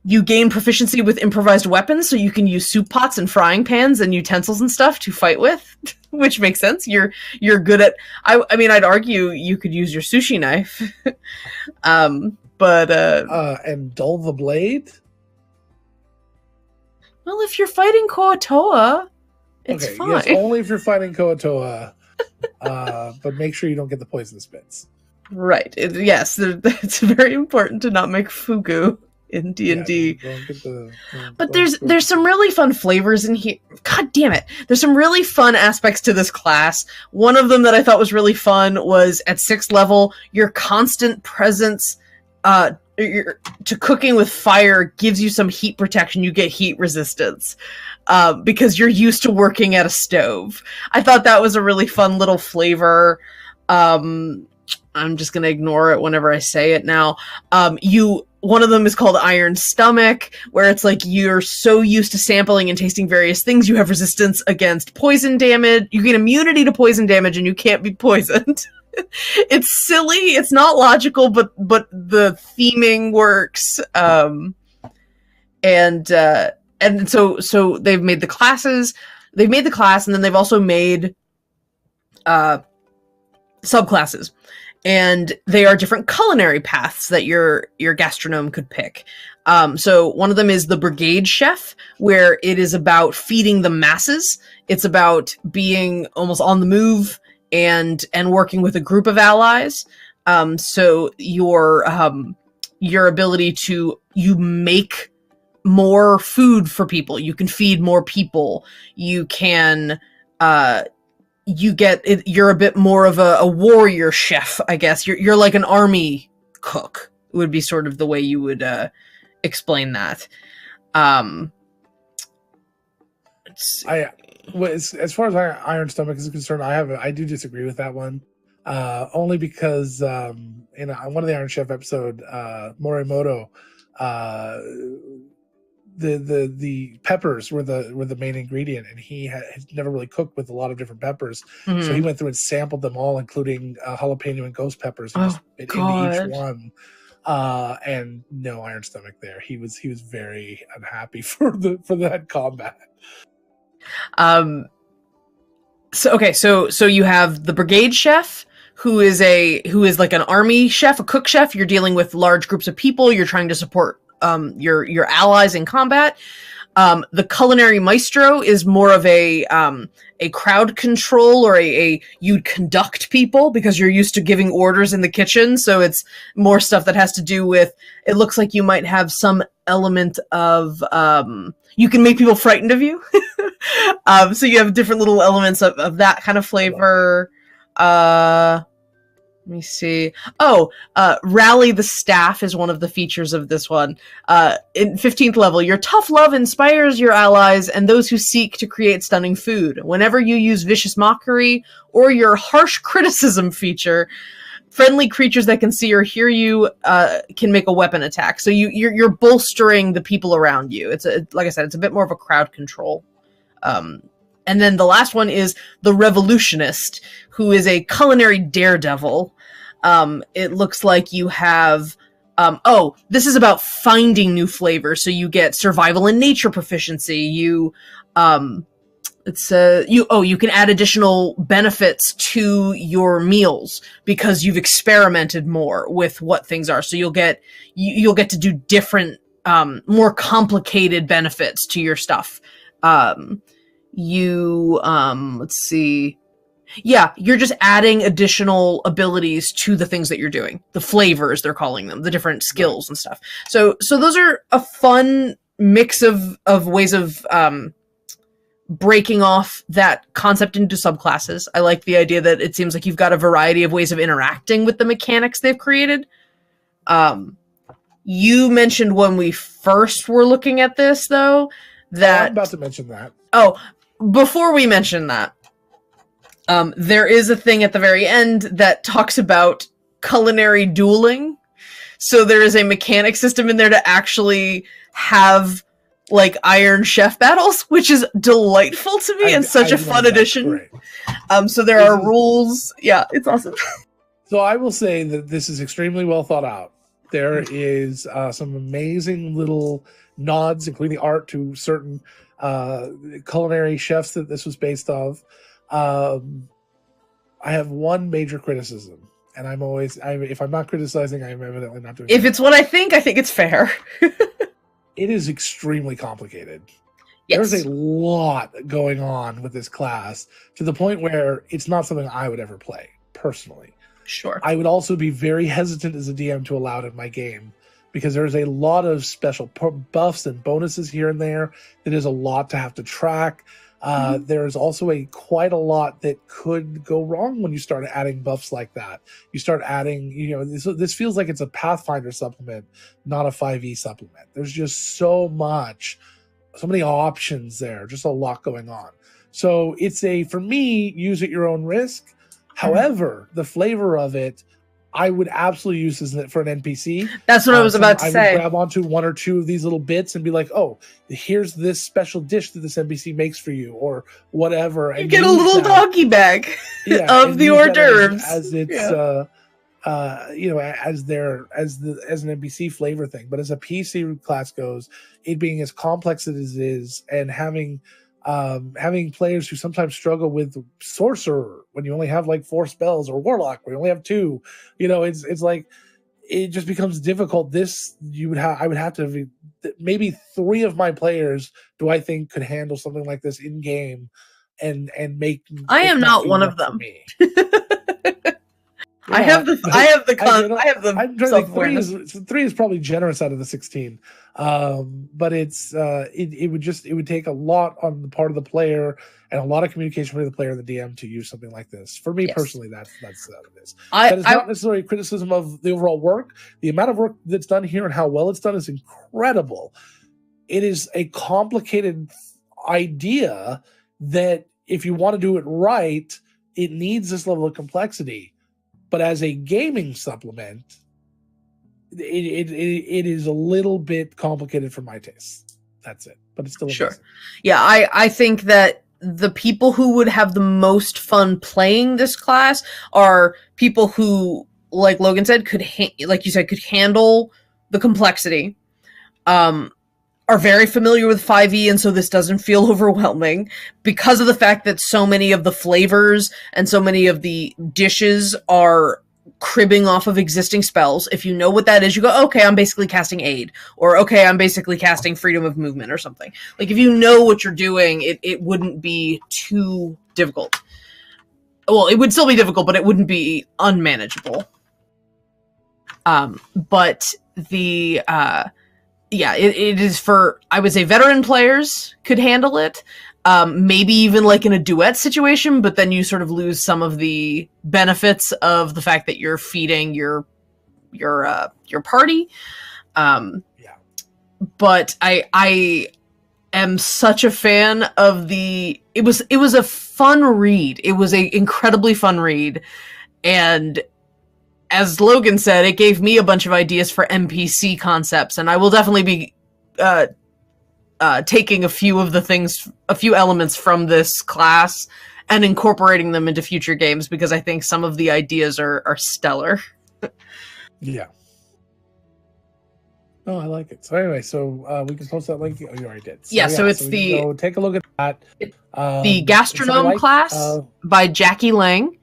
You gain proficiency with improvised weapons, so you can use soup pots and frying pans and utensils and stuff to fight with, which makes sense. You're good at. I mean, I'd argue you could use your sushi knife, but and dull the blade. Well, if you're fighting Koatoa, it's fine. Yes, only if you're fighting Koatoa, but make sure you don't get the poisonous bits. Right. Yes, it's very important to not make fugu in D&D. But there's some really fun flavors in here. God damn it. There's some really fun aspects to this class. One of them that I thought was really fun was at 6th level, your constant presence to cooking with fire gives you some heat protection. You get heat resistance because you're used to working at a stove. I thought that was a really fun little flavor. I'm just going to ignore it whenever I say it now. One of them is called Iron Stomach, where it's like you're so used to sampling and tasting various things, you have resistance against poison damage. You get immunity to poison damage, and you can't be poisoned. It's silly. It's not logical, but the theming works. And so they've made the classes. They've made the class, and then they've also made subclasses. And they are different culinary paths that your gastronome could pick. So one of them is the Brigade Chef, where it is about feeding the masses. It's about being almost on the move and working with a group of allies. So your ability to make more food for people. You can feed more people. You can you're a bit more of a warrior chef, I guess. You're like an army cook, would be sort of the way you would explain that. Well, as far as Iron Stomach is concerned, I do disagree with that one. Only because in one of the Iron Chef episode, Morimoto, uh, the peppers were the main ingredient, and he had never really cooked with a lot of different peppers, so he went through and sampled them all, including jalapeno and ghost peppers, and just bit into each one. And no Iron Stomach there. He was very unhappy for that combat. So you have the brigade chef, who is like an army chef, a cook chef. You're dealing with large groups of people. You're trying to support your allies in combat. The culinary maestro is more of a crowd control, or you'd conduct people because you're used to giving orders in the kitchen. So it's more stuff that has to do with, it looks like you might have some element of, you can make people frightened of you. So you have different little elements of that kind of flavor. Let me see. Rally the staff is one of the features of this one. In 15th level, your tough love inspires your allies and those who seek to create stunning food. Whenever you use vicious mockery or your harsh criticism feature, friendly creatures that can see or hear you can make a weapon attack. So you're bolstering the people around you. Like I said, it's a bit more of a crowd control. And then the last one is the revolutionist, who is a culinary daredevil. It looks like you have, this is about finding new flavors. So you get survival and nature proficiency. You can add additional benefits to your meals because you've experimented more with what things are. So you'll get to do different, more complicated benefits to your stuff. Let's see. Yeah, you're just adding additional abilities to the things that you're doing. The flavors, they're calling them, the different skills and stuff. So those are a fun mix of ways of breaking off that concept into subclasses. I like the idea that it seems like you've got a variety of ways of interacting with the mechanics they've created. You mentioned when we first were looking at this, though, that... I'm about to mention that. Oh, before we mention that, there is a thing at the very end that talks about culinary dueling. So there is a mechanic system in there to actually have like Iron Chef battles, which is delightful to me and such a fun addition. So there are rules. Yeah, it's awesome. So I will say that this is extremely well thought out. There is some amazing little nods, including art, to certain culinary chefs that this was based off. I have one major criticism, and if I'm not criticizing, I'm evidently not doing it. If it's what I think it's fair. It is extremely complicated. Yes. There's a lot going on with this class to the point where it's not something I would ever play, personally. Sure. I would also be very hesitant as a DM to allow it in my game, because there's a lot of special buffs and bonuses here and there. It is a lot to have to track. There's also quite a lot that could go wrong when you start adding buffs like that. You start adding, this feels like it's a Pathfinder supplement, not a 5e supplement. There's just so many options there, just a lot going on. So it's for me, use at your own risk. However, the flavor of it, I would absolutely use this for an NPC. That's what I was about to say. I would grab onto one or two of these little bits and be like, oh, here's this special dish that this NPC makes for you, or whatever. You get a little doggy bag of the hors d'oeuvres. As it's, as an NPC flavor thing. But as a PC class goes, it being as complex as it is, and having players who sometimes struggle with sorcerer when you only have like 4 spells, or warlock when you only have 2, it's like it just becomes difficult. I would have to maybe 3 of my players do I think could handle something like this in game and make. I am not one of them. I have the self-awareness. 3 is probably generous out of the 16, but it would take a lot on the part of the player and a lot of communication with the player and the DM to use something like this. For me personally, that's what it is. That is not necessarily a criticism of the overall work. The amount of work that's done here and how well it's done is incredible. It is a complicated idea that if you want to do it right, it needs this level of complexity. But as a gaming supplement, it is a little bit complicated for my taste. That's it. But it's still amazing. Sure. Yeah, I think that the people who would have the most fun playing this class are people who, like Logan said, like you said, could handle the complexity, are very familiar with 5e, and so this doesn't feel overwhelming because of the fact that so many of the flavors and so many of the dishes are cribbing off of existing spells. If you know what that is, you go, okay, I'm basically casting aid, or okay, I'm basically casting freedom of movement or something. Like, if you know what you're doing, it wouldn't be too difficult. Well, it would still be difficult, but it wouldn't be unmanageable. But the it is for, I would say, veteran players could handle it. Maybe even like in a duet situation, but then you sort of lose some of the benefits of the fact that you're feeding your party. But I am such a fan of the. It was a fun read. It was a incredibly fun read, and as Logan said, it gave me a bunch of ideas for NPC concepts, and I will definitely be taking a few elements from this class and incorporating them into future games, because I think some of the ideas are stellar. Yeah. Oh, I like it. So anyway, we can post that link. Oh, you already did. So it's go take a look at that. The Gastronome class by Jackie Lang.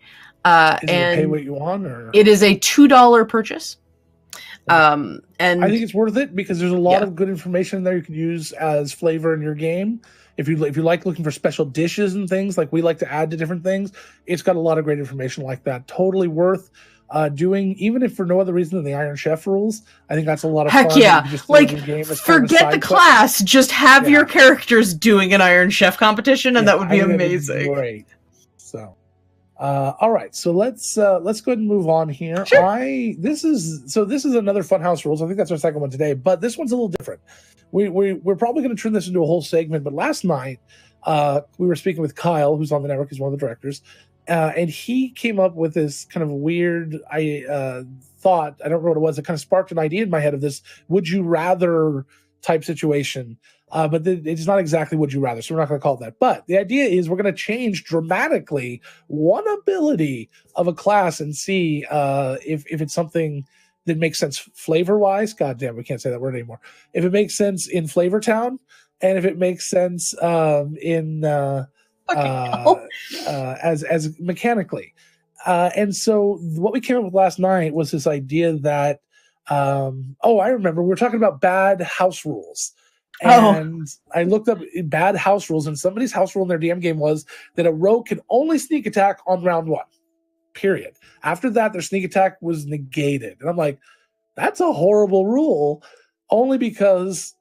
And pay what you want, or it is a $2 purchase. And I think it's worth it because there's a lot of good information in there you can use as flavor in your game. If you like looking for special dishes and things like we like to add to different things, it's got a lot of great information like that. Totally worth doing, even if for no other reason than the Iron Chef rules. I think that's a lot of fun. Heck yeah! Like, forget the class, just have your characters doing an Iron Chef competition, and that would be amazing. Great. So. All right, so let's go ahead and move on here. Sure. This is another Funhouse Rules. I think that's our second one today, but this one's a little different. We're probably going to turn this into a whole segment. But last night, we were speaking with Kyle, who's on the network. He's one of the directors, and he came up with this kind of weird thought. I don't know what it was. It kind of sparked an idea in my head of this "would you rather" type situation. But it's not exactly would you rather, so we're not going to call it that. But the idea is we're going to change dramatically one ability of a class and see if it's something that makes sense flavor-wise. God damn, we can't say that word anymore. If it makes sense in Flavor Town, and if it makes sense as mechanically. And so what we came up with last night was this idea that I remember we were talking about bad house rules. And I looked up bad house rules, and somebody's house rule in their DM game was that a rogue can only sneak attack on round 1, period. After that, their sneak attack was negated. And I'm like, that's a horrible rule, only because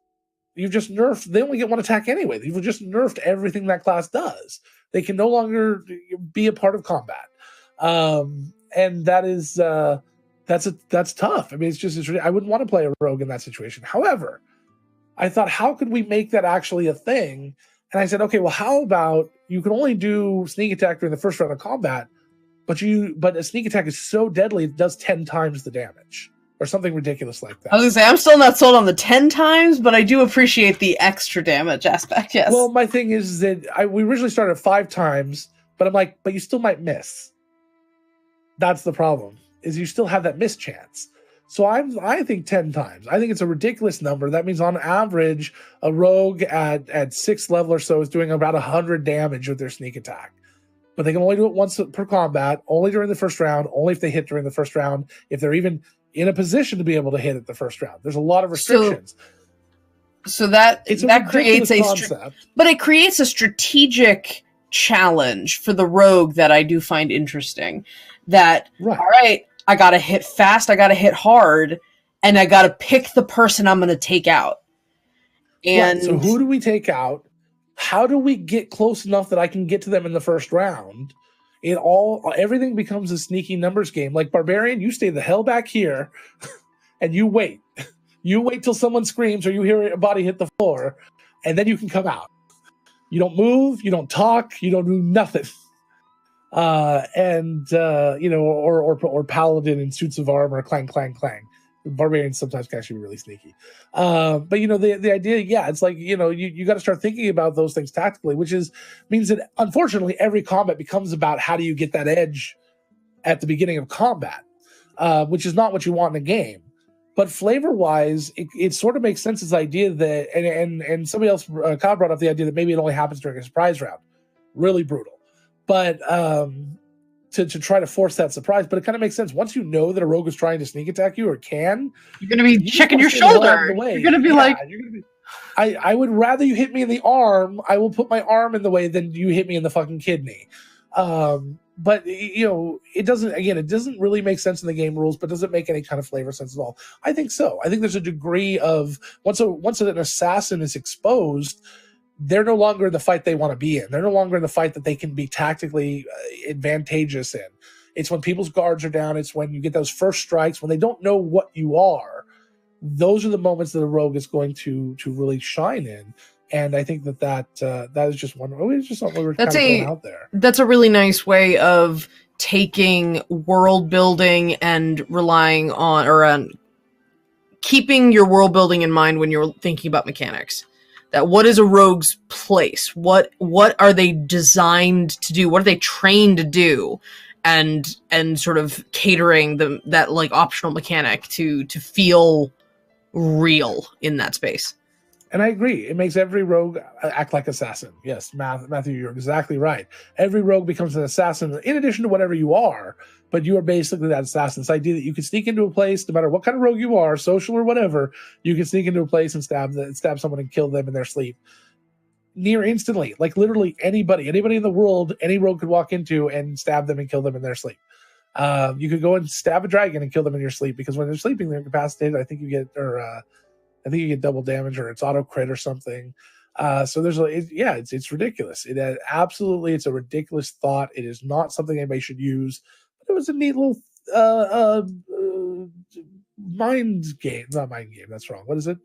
you've just nerfed, they only get 1 attack anyway. You've just nerfed everything that class does. They can no longer be a part of combat. And that is, that's tough. I mean, I wouldn't want to play a rogue in that situation. However, I thought, how could we make that actually a thing? And I said, okay, well, how about you can only do sneak attack during the first round of combat, but a sneak attack is so deadly it does 10 times the damage, or something ridiculous like that. I was gonna say, I'm still not sold on the 10 times, but I do appreciate the extra damage aspect. Yes. Well, my thing is that we originally started at 5 times, but I'm like, but you still might miss. That's the problem, is you still have that miss chance. So I think 10 times. I think it's a ridiculous number. That means on average, a rogue at 6th level or so is doing about 100 damage with their sneak attack. But they can only do it once per combat, only during the first round, only if they hit during the first round, if they're even in a position to be able to hit at the first round. There's a lot of restrictions. So that creates it creates a strategic challenge for the rogue that I do find interesting. All right, I gotta hit fast, I gotta hit hard, and I gotta pick the person I'm gonna take out. And so who do we take out? How do we get close enough that I can get to them in the first round? Everything becomes a sneaky numbers game. Like Barbarian, you stay the hell back here and you wait. You wait till someone screams or you hear a body hit the floor, and then you can come out. You don't move, you don't talk, you don't do nothing. Or paladin in suits of armor, clang, clang, clang. Barbarians sometimes can actually be really sneaky. But the idea, it's like, you got to start thinking about those things tactically, means that unfortunately every combat becomes about how do you get that edge at the beginning of combat, which is not what you want in a game. But flavor-wise, it sort of makes sense, this idea that, and somebody else, Kyle brought up the idea that maybe it only happens during a surprise round. Really brutal. But to try to force that surprise, but it kind of makes sense. Once you know that a rogue is trying to sneak attack you or you're going to be checking your shoulder. You're going to be I would rather you hit me in the arm. I will put my arm in the way than you hit me in the fucking kidney. But it doesn't really make sense in the game rules, but does it make any kind of flavor sense at all? I think so. I think there's a degree of once an assassin is exposed, they're no longer in the fight they want to be in. They're no longer in the fight that they can be tactically advantageous in. It's when people's guards are down. It's when you get those first strikes, when they don't know what you are. Those are the moments that a rogue is going to really shine in. And I think that is just one. It's just something we're kind of going out there. That's a really nice way of taking world building and relying on keeping your world building in mind when you're thinking about mechanics. That what is a rogue's place? What are they designed to do? What are they trained to do? And sort of catering that like optional mechanic to feel real in that space. And I agree. It makes every rogue act like assassin. Yes, Matthew, you're exactly right. Every rogue becomes an assassin in addition to whatever you are, but you are basically that assassin. This idea that you can sneak into a place, no matter what kind of rogue you are, social or whatever, you can sneak into a place and stab someone and kill them in their sleep. Near instantly. Like literally anybody in the world, any rogue could walk into and stab them and kill them in their sleep. You could go and stab a dragon and kill them in your sleep, because when they're sleeping, they're incapacitated. I think you get double damage, or it's auto crit or something. So it's ridiculous. It's a ridiculous thought. It is not something anybody should use. But it was a neat little mind game. Not mind game. That's wrong. What is it?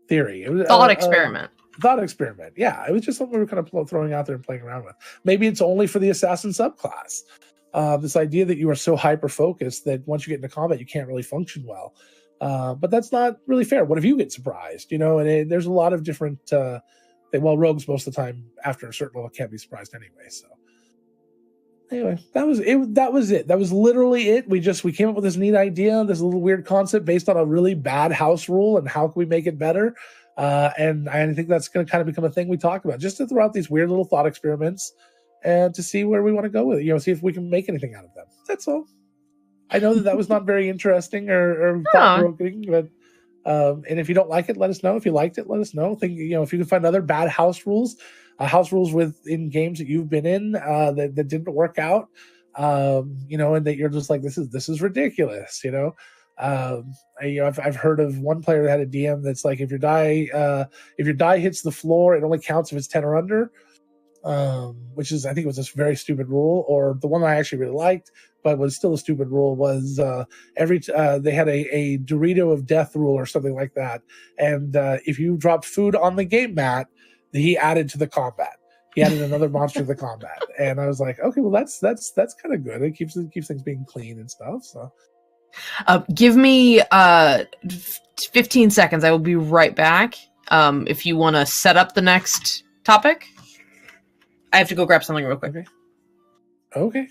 Theory. It was thought experiment. Thought experiment. Yeah, it was just something we were kind of throwing out there and playing around with. Maybe it's only for the assassin subclass. This idea that you are so hyper focused that once you get into combat, you can't really function well. But that's not really fair. What if you get surprised? And there's a lot of different rogues most of the time after a certain level can't be surprised anyway. So anyway, that was it. That was literally it. We came up with this neat idea, this little weird concept based on a really bad house rule, and how can we make it better? And I think that's going to kind of become a thing we talk about, just to throw out these weird little thought experiments and to see where we want to go with it. See if we can make anything out of them. That's all. I know that was not very interesting or thought-provoking, but and if you don't like it, let us know. If you liked it, let us know. If you can find other bad house rules within games that you've been in that didn't work out, and that you're just like, this is ridiculous. I've heard of one player that had a DM that's like, if your die hits the floor, it only counts if it's 10 or under. Which is, I think it was this very stupid rule. Or the one I actually really liked, but was still a stupid rule, was they had a Dorito of death rule or something like that. And if you dropped food on the game mat, he added to the combat. He added another monster to the combat. And I was like, okay, well that's kind of good. It keeps things being clean and stuff. So give me 15 seconds. I will be right back. If you want to set up the next topic. I have to go grab something real quick. Okay.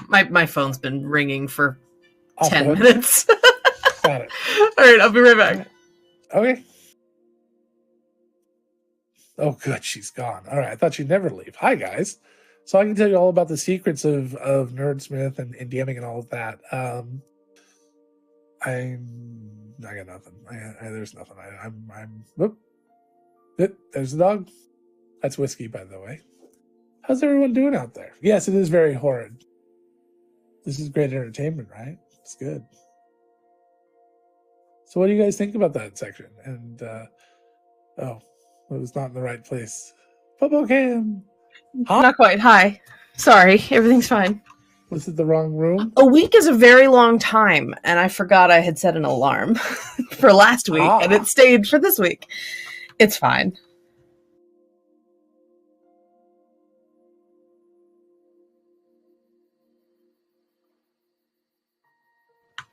My phone's been ringing for 10 minutes. Got it. All right, I'll be right back. Okay. Oh, good. She's gone. All right. I thought she'd never leave. Hi, guys. So I can tell you all about the secrets of Nerdsmith and DMing and all of that. I got nothing. There's nothing. Whoop. There's the dog. That's Whiskey, by the way. How's everyone doing out there? Yes, it is very horrid. This is great entertainment, right? It's good. So what do you guys think about that section? And, it was not in the right place. Football cam! Huh? Not quite. Hi. Sorry, everything's fine. Was it the wrong room? A week is a very long time, and I forgot I had set an alarm for last week, and it stayed for this week. It's fine.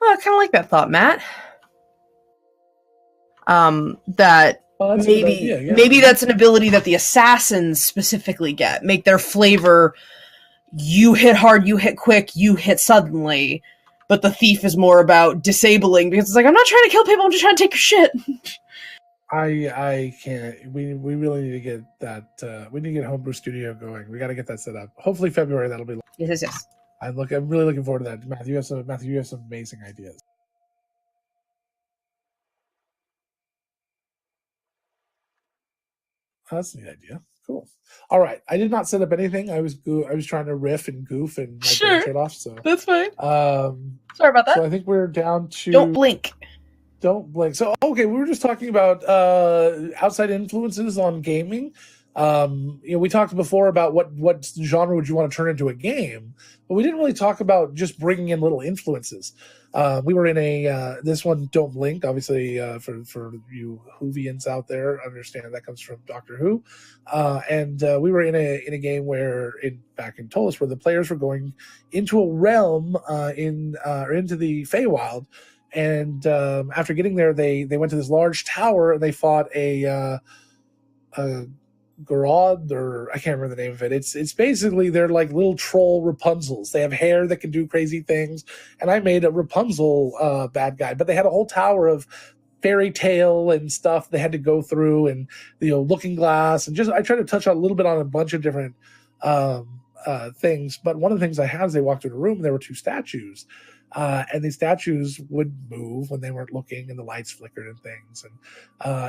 Well, I kind of like that thought, Matt. That That's a good idea, yeah. maybe that's an ability that the assassins specifically get. Make their flavor, you hit hard, you hit quick, you hit suddenly. But the thief is more about disabling, because it's like, I'm not trying to kill people, I'm just trying to take your shit. I can't. We really need to get that. We need to get Homebrew Studio going. We got to get that set up. Hopefully February that'll be. Yes. I'm really looking forward to that. Matthew, you have some amazing ideas. That's a neat idea. Cool. All right. I did not set up anything. I was trying to riff and goof and my shirt off. So that's fine. Sorry about that. So I think we're down to. Don't blink. Don't blink. So, okay, we were just talking about outside influences on gaming. We talked before about what genre would you want to turn into a game, but we didn't really talk about just bringing in little influences. We were in this one, Don't Blink, obviously, for you Whovians out there, understand that comes from Doctor Who. And we were in a game back in Tolis, where the players were going into a realm into the Feywild. And after getting there, they went to this large tower and they fought a Garod, or I can't remember the name of it. It's basically they're like little troll Rapunzels. They have hair that can do crazy things. And I made a Rapunzel bad guy, but they had a whole tower of fairy tale and stuff they had to go through, and Looking Glass, and I tried to touch on a little bit on a bunch of different things. But one of the things I had is they walked into a room and there were two statues. And these statues would move when they weren't looking, and the lights flickered and things. And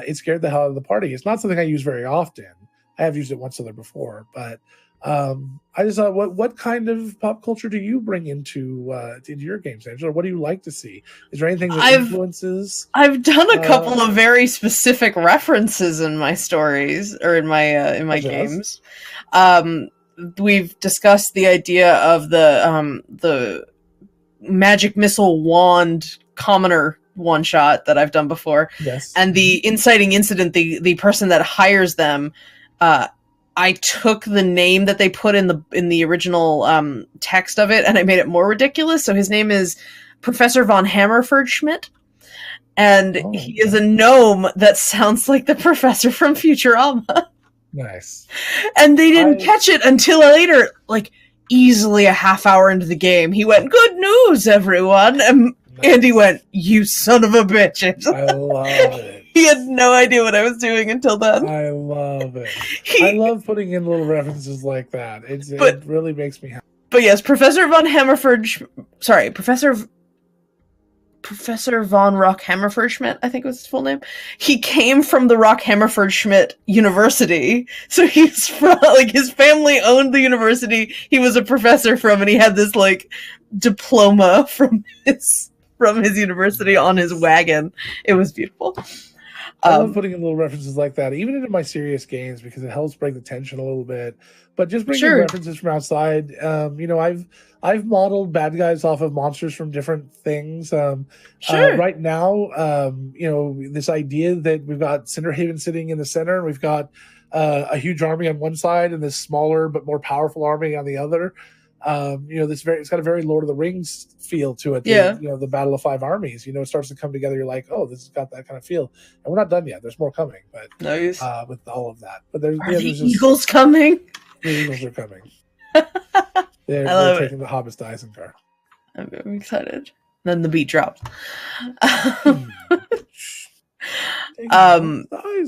it scared the hell out of the party. It's not something I use very often. I have used it once other before, but I just thought, what kind of pop culture do you bring into your games, Angela? What do you like to see? Is there anything that influences? I've done a couple of very specific references in my stories or in my games. We've discussed the idea of the magic missile wand commoner one shot that I've done before. Yes. And the inciting incident, the person that hires them, I took the name that they put in the original text of it, and I made it more ridiculous. So his name is Professor von Hammerford Schmidt, and he is a gnome that sounds like the professor from Futurama. Nice. And they didn't catch it until later, like easily a half hour into the game. He went, "Good news, everyone," and Andy went, "You son of a bitch." I love it. He had no idea what I was doing until then. I love it. I love putting in little references like that. It really makes me happy. But yes, Professor von Rock Hammerford Schmidt, I think was his full name. He came from the Rock Hammerford Schmidt University. So he's from, his family owned the university he was a professor from, and he had this, diploma from his university on his wagon. It was beautiful. I love putting in little references like that, even into my serious games, because it helps break the tension a little bit. But just bringing references from outside, I've modeled bad guys off of monsters from different things. Right now, this idea that we've got Cinderhaven sitting in the center, and we've got a huge army on one side and this smaller but more powerful army on the other. It's got a very Lord of the Rings feel to it. The Battle of Five Armies. It starts to come together. You're like, oh, this has got that kind of feel, and we're not done yet. There's more coming, but nice. With all of that. But there's Eagles coming. The Eagles are coming. They're taking the Hobbits to Isengard. I'm very excited. Then the beat drops. Let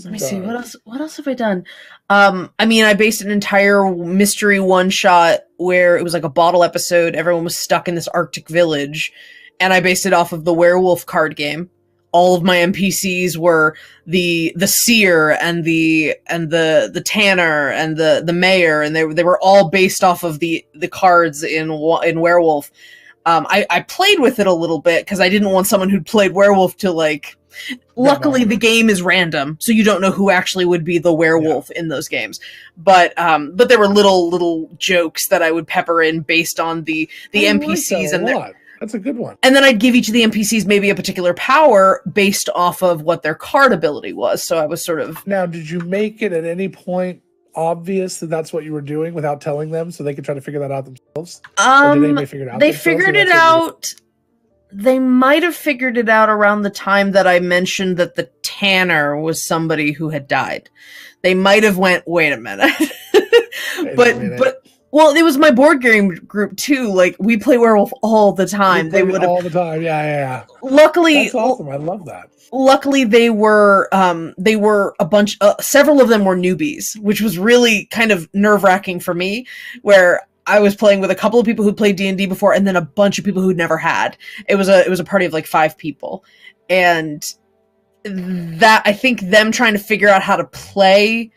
me see, what else have I done? I based an entire mystery one shot where it was like a bottle episode. Everyone was stuck in this Arctic village, and I based it off of the werewolf card game. All of my NPCs were the seer and the tanner and the mayor, and they were all based off of the cards in werewolf. I played with it a little bit because I didn't want someone who'd played werewolf to Luckily, the game is random, so you don't know who actually would be the werewolf in those games. But there were little jokes that I would pepper in based on the NPCs and that's a good one. And then I'd give each of the NPCs maybe a particular power based off of what their card ability was. So I was sort of... Now, did you make it at any point obvious that that's what you were doing without telling them, so they could try to figure that out themselves? Or did anybody figure it out? They figured it out They might have figured it out around the time that I mentioned that the Tanner was somebody who had died. They might have went, wait a minute. But well, it was my board game group too. Like, we play werewolf all the time. They would all the time. Yeah. Luckily, that's awesome. I love that. Luckily, they were a bunch. Several of them were newbies, which was really kind of nerve-wracking for me. Where I was playing with a couple of people who played D&D before, and then a bunch of people who'd never had. It was a party of like 5 people, and that, I think, them trying to figure out how to play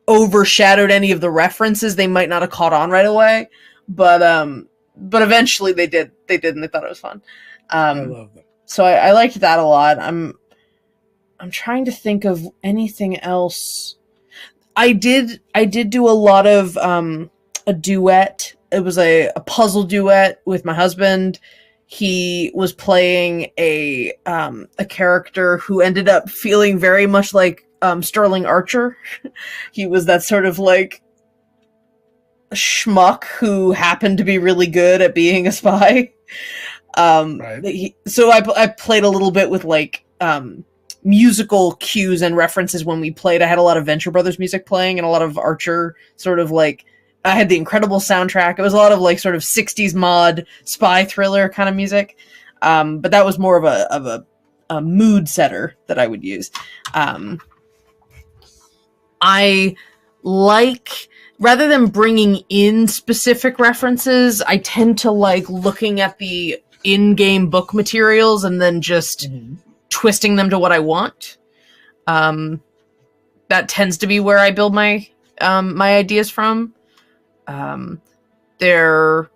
overshadowed any of the references. They might not have caught on right away, but eventually they did, and they thought it was fun. I love them. So I liked that a lot. I'm trying to think of anything else. I did do a lot of a duet. It was a puzzle duet with my husband. He was playing a character who ended up feeling very much like Sterling Archer. He was that sort of like schmuck who happened to be really good at being a spy. Right. So I played a little bit with like musical cues and references when we played. I had a lot of Venture Brothers music playing and a lot of Archer sort of like, I had the Incredible soundtrack. It was a lot of like sort of 60s mod spy thriller kind of music. But that was more of a mood setter that I would use. I like, rather than bringing in specific references, I tend to like looking at the in-game book materials and then just twisting them to what I want. That tends to be where I build my my ideas from. There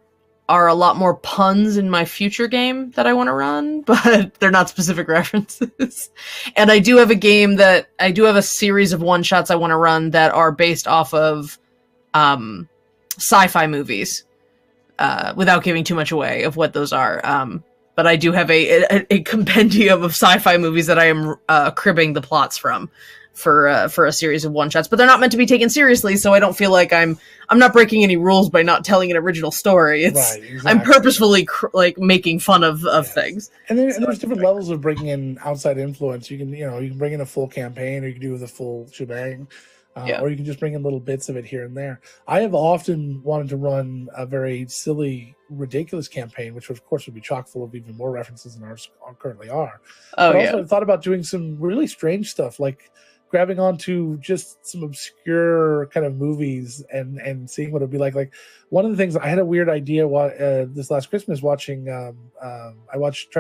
are a lot more puns in my future game that I want to run, but they're not specific references. And I do have a series of one-shots I want to run that are based off of sci-fi movies, without giving too much away of what those are. But I do have a compendium of sci-fi movies that I am cribbing the plots from for a series of one-shots. But they're not meant to be taken seriously, so I don't feel like I'm not breaking any rules by not telling an original story. It's right, exactly. I'm purposefully like making fun of things. And there's different levels of bringing in outside influence. You can bring in a full campaign, or you can do the full shebang. Or you can just bring in little bits of it here and there. I have often wanted to run a very silly, ridiculous campaign, which of course would be chock full of even more references than ours currently are. But also I've thought about doing some really strange stuff, like grabbing onto just some obscure kind of movies and seeing what it'd be like. Like, one of the things, I had a weird idea this last Christmas watching, try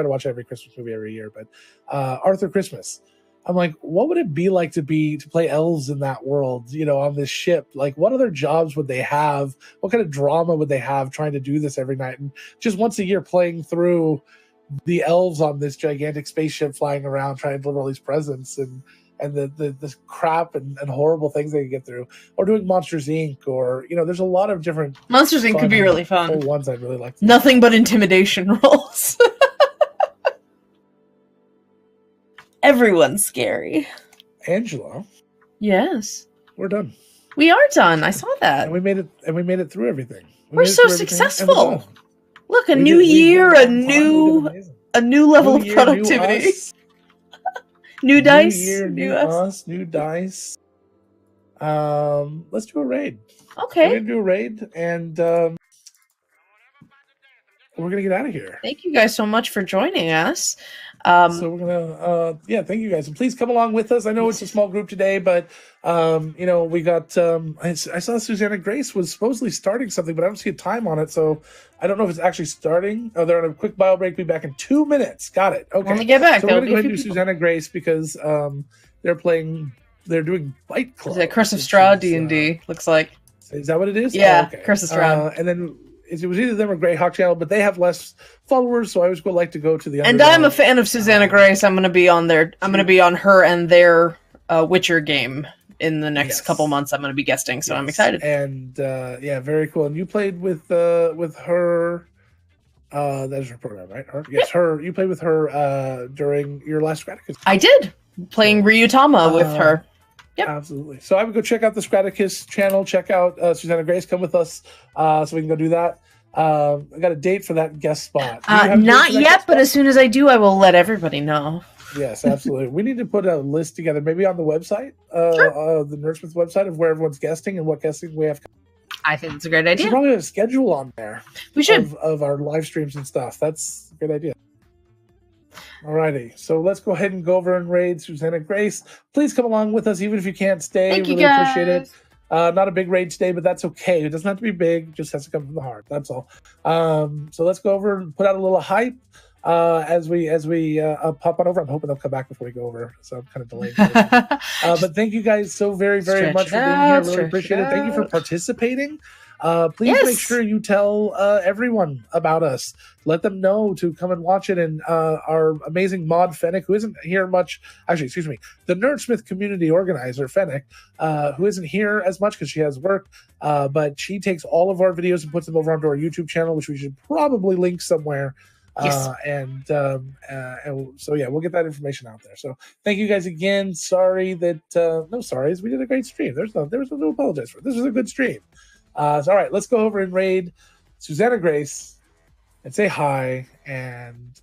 to watch every Christmas movie every year, but Arthur Christmas. I'm like, what would it be like to play elves in that world, on this ship? Like, what other jobs would they have? What kind of drama would they have trying to do this every night? And just once a year playing through the elves on this gigantic spaceship flying around trying to deliver all these presents and the crap and horrible things they could get through. Or doing Monsters, Inc. Or, there's a lot of different... Monsters, Inc. could be really fun. Ones I'd really like to Nothing but intimidation rolls. Everyone's scary. Angela. Yes. We're done. We are done. I saw that. And we made it through everything. We're so successful. Look, a new year, a new level of productivity. New dice. New year, new us, new dice. Let's do a raid. Okay. We're gonna do a raid, and we're gonna get out of here. Thank you guys so much for joining us. So we're gonna thank you guys, and please come along with us. I know it's a small group today, but we got I saw Susanna Grace was supposedly starting something, but I don't see a time on it, so I don't know if it's actually starting. Oh, they're on a quick bio break. Be back in 2 minutes. Got it. Okay. When we get back, so we're gonna go ahead and do Susanna Grace because they're doing Fight Club. Is it Curse of Strahd D&D? Looks like. Is that what it is? Yeah, oh, okay. Curse of Strahd. And then it was either them or Greyhawk Channel, but they have less followers, so I always would like to go to the. And I'm a fan of Susanna Grace. I'm going to be on their. I'm going to be on her and their Witcher game in the next couple months. I'm going to be guesting, so I'm excited. And very cool. And you played with her. That is her program, right? Her. You played with her during your last Scraticus. I did, playing Ryutama with her. Yep. Absolutely. So I would go check out the Scraticus channel, check out Susanna Grace, come with us so we can go do that. I got a date for that guest spot. Do you have a date Not for that yet, guest but spot? as soon as I do, I will let everybody know. Yes, absolutely. We need to put a list together, maybe on the website, the Nerdsmith website, of where everyone's guesting and what guesting we have. I think it's a great We should idea. probably have a schedule on there. We should. Of our live streams and stuff. That's a good idea. Alrighty, so let's go ahead and go over and raid Susanna Grace. Please come along with us, even if you can't stay. Thank you, really appreciate it. guys. Not a big raid today, but that's okay. It doesn't have to be big; it just has to come from the heart. That's all. So let's go over and put out a little hype as we pop on over. I'm hoping they'll come back before we go over, so I'm kind of delayed. But thank you guys so very much for being here. Really appreciate it. Thank you for participating. Please make sure you tell everyone about us. Let them know to come and watch it. And our amazing mod Fennec, who isn't here much, actually, excuse me, the Nerdsmith community organizer Fennec, who isn't here as much because she has work, but she takes all of our videos and puts them over onto our YouTube channel, which we should probably link somewhere. Yes. And so yeah, we'll get that information out there. So thank you guys again. Sorry that no sorries. We did a great stream. There was no to apologize for. This was a good stream. So all right, let's go over and raid Susanna Grace and say hi and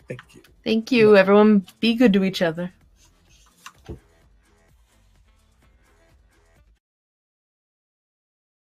thank you. Thank you, everyone. Be good to each other.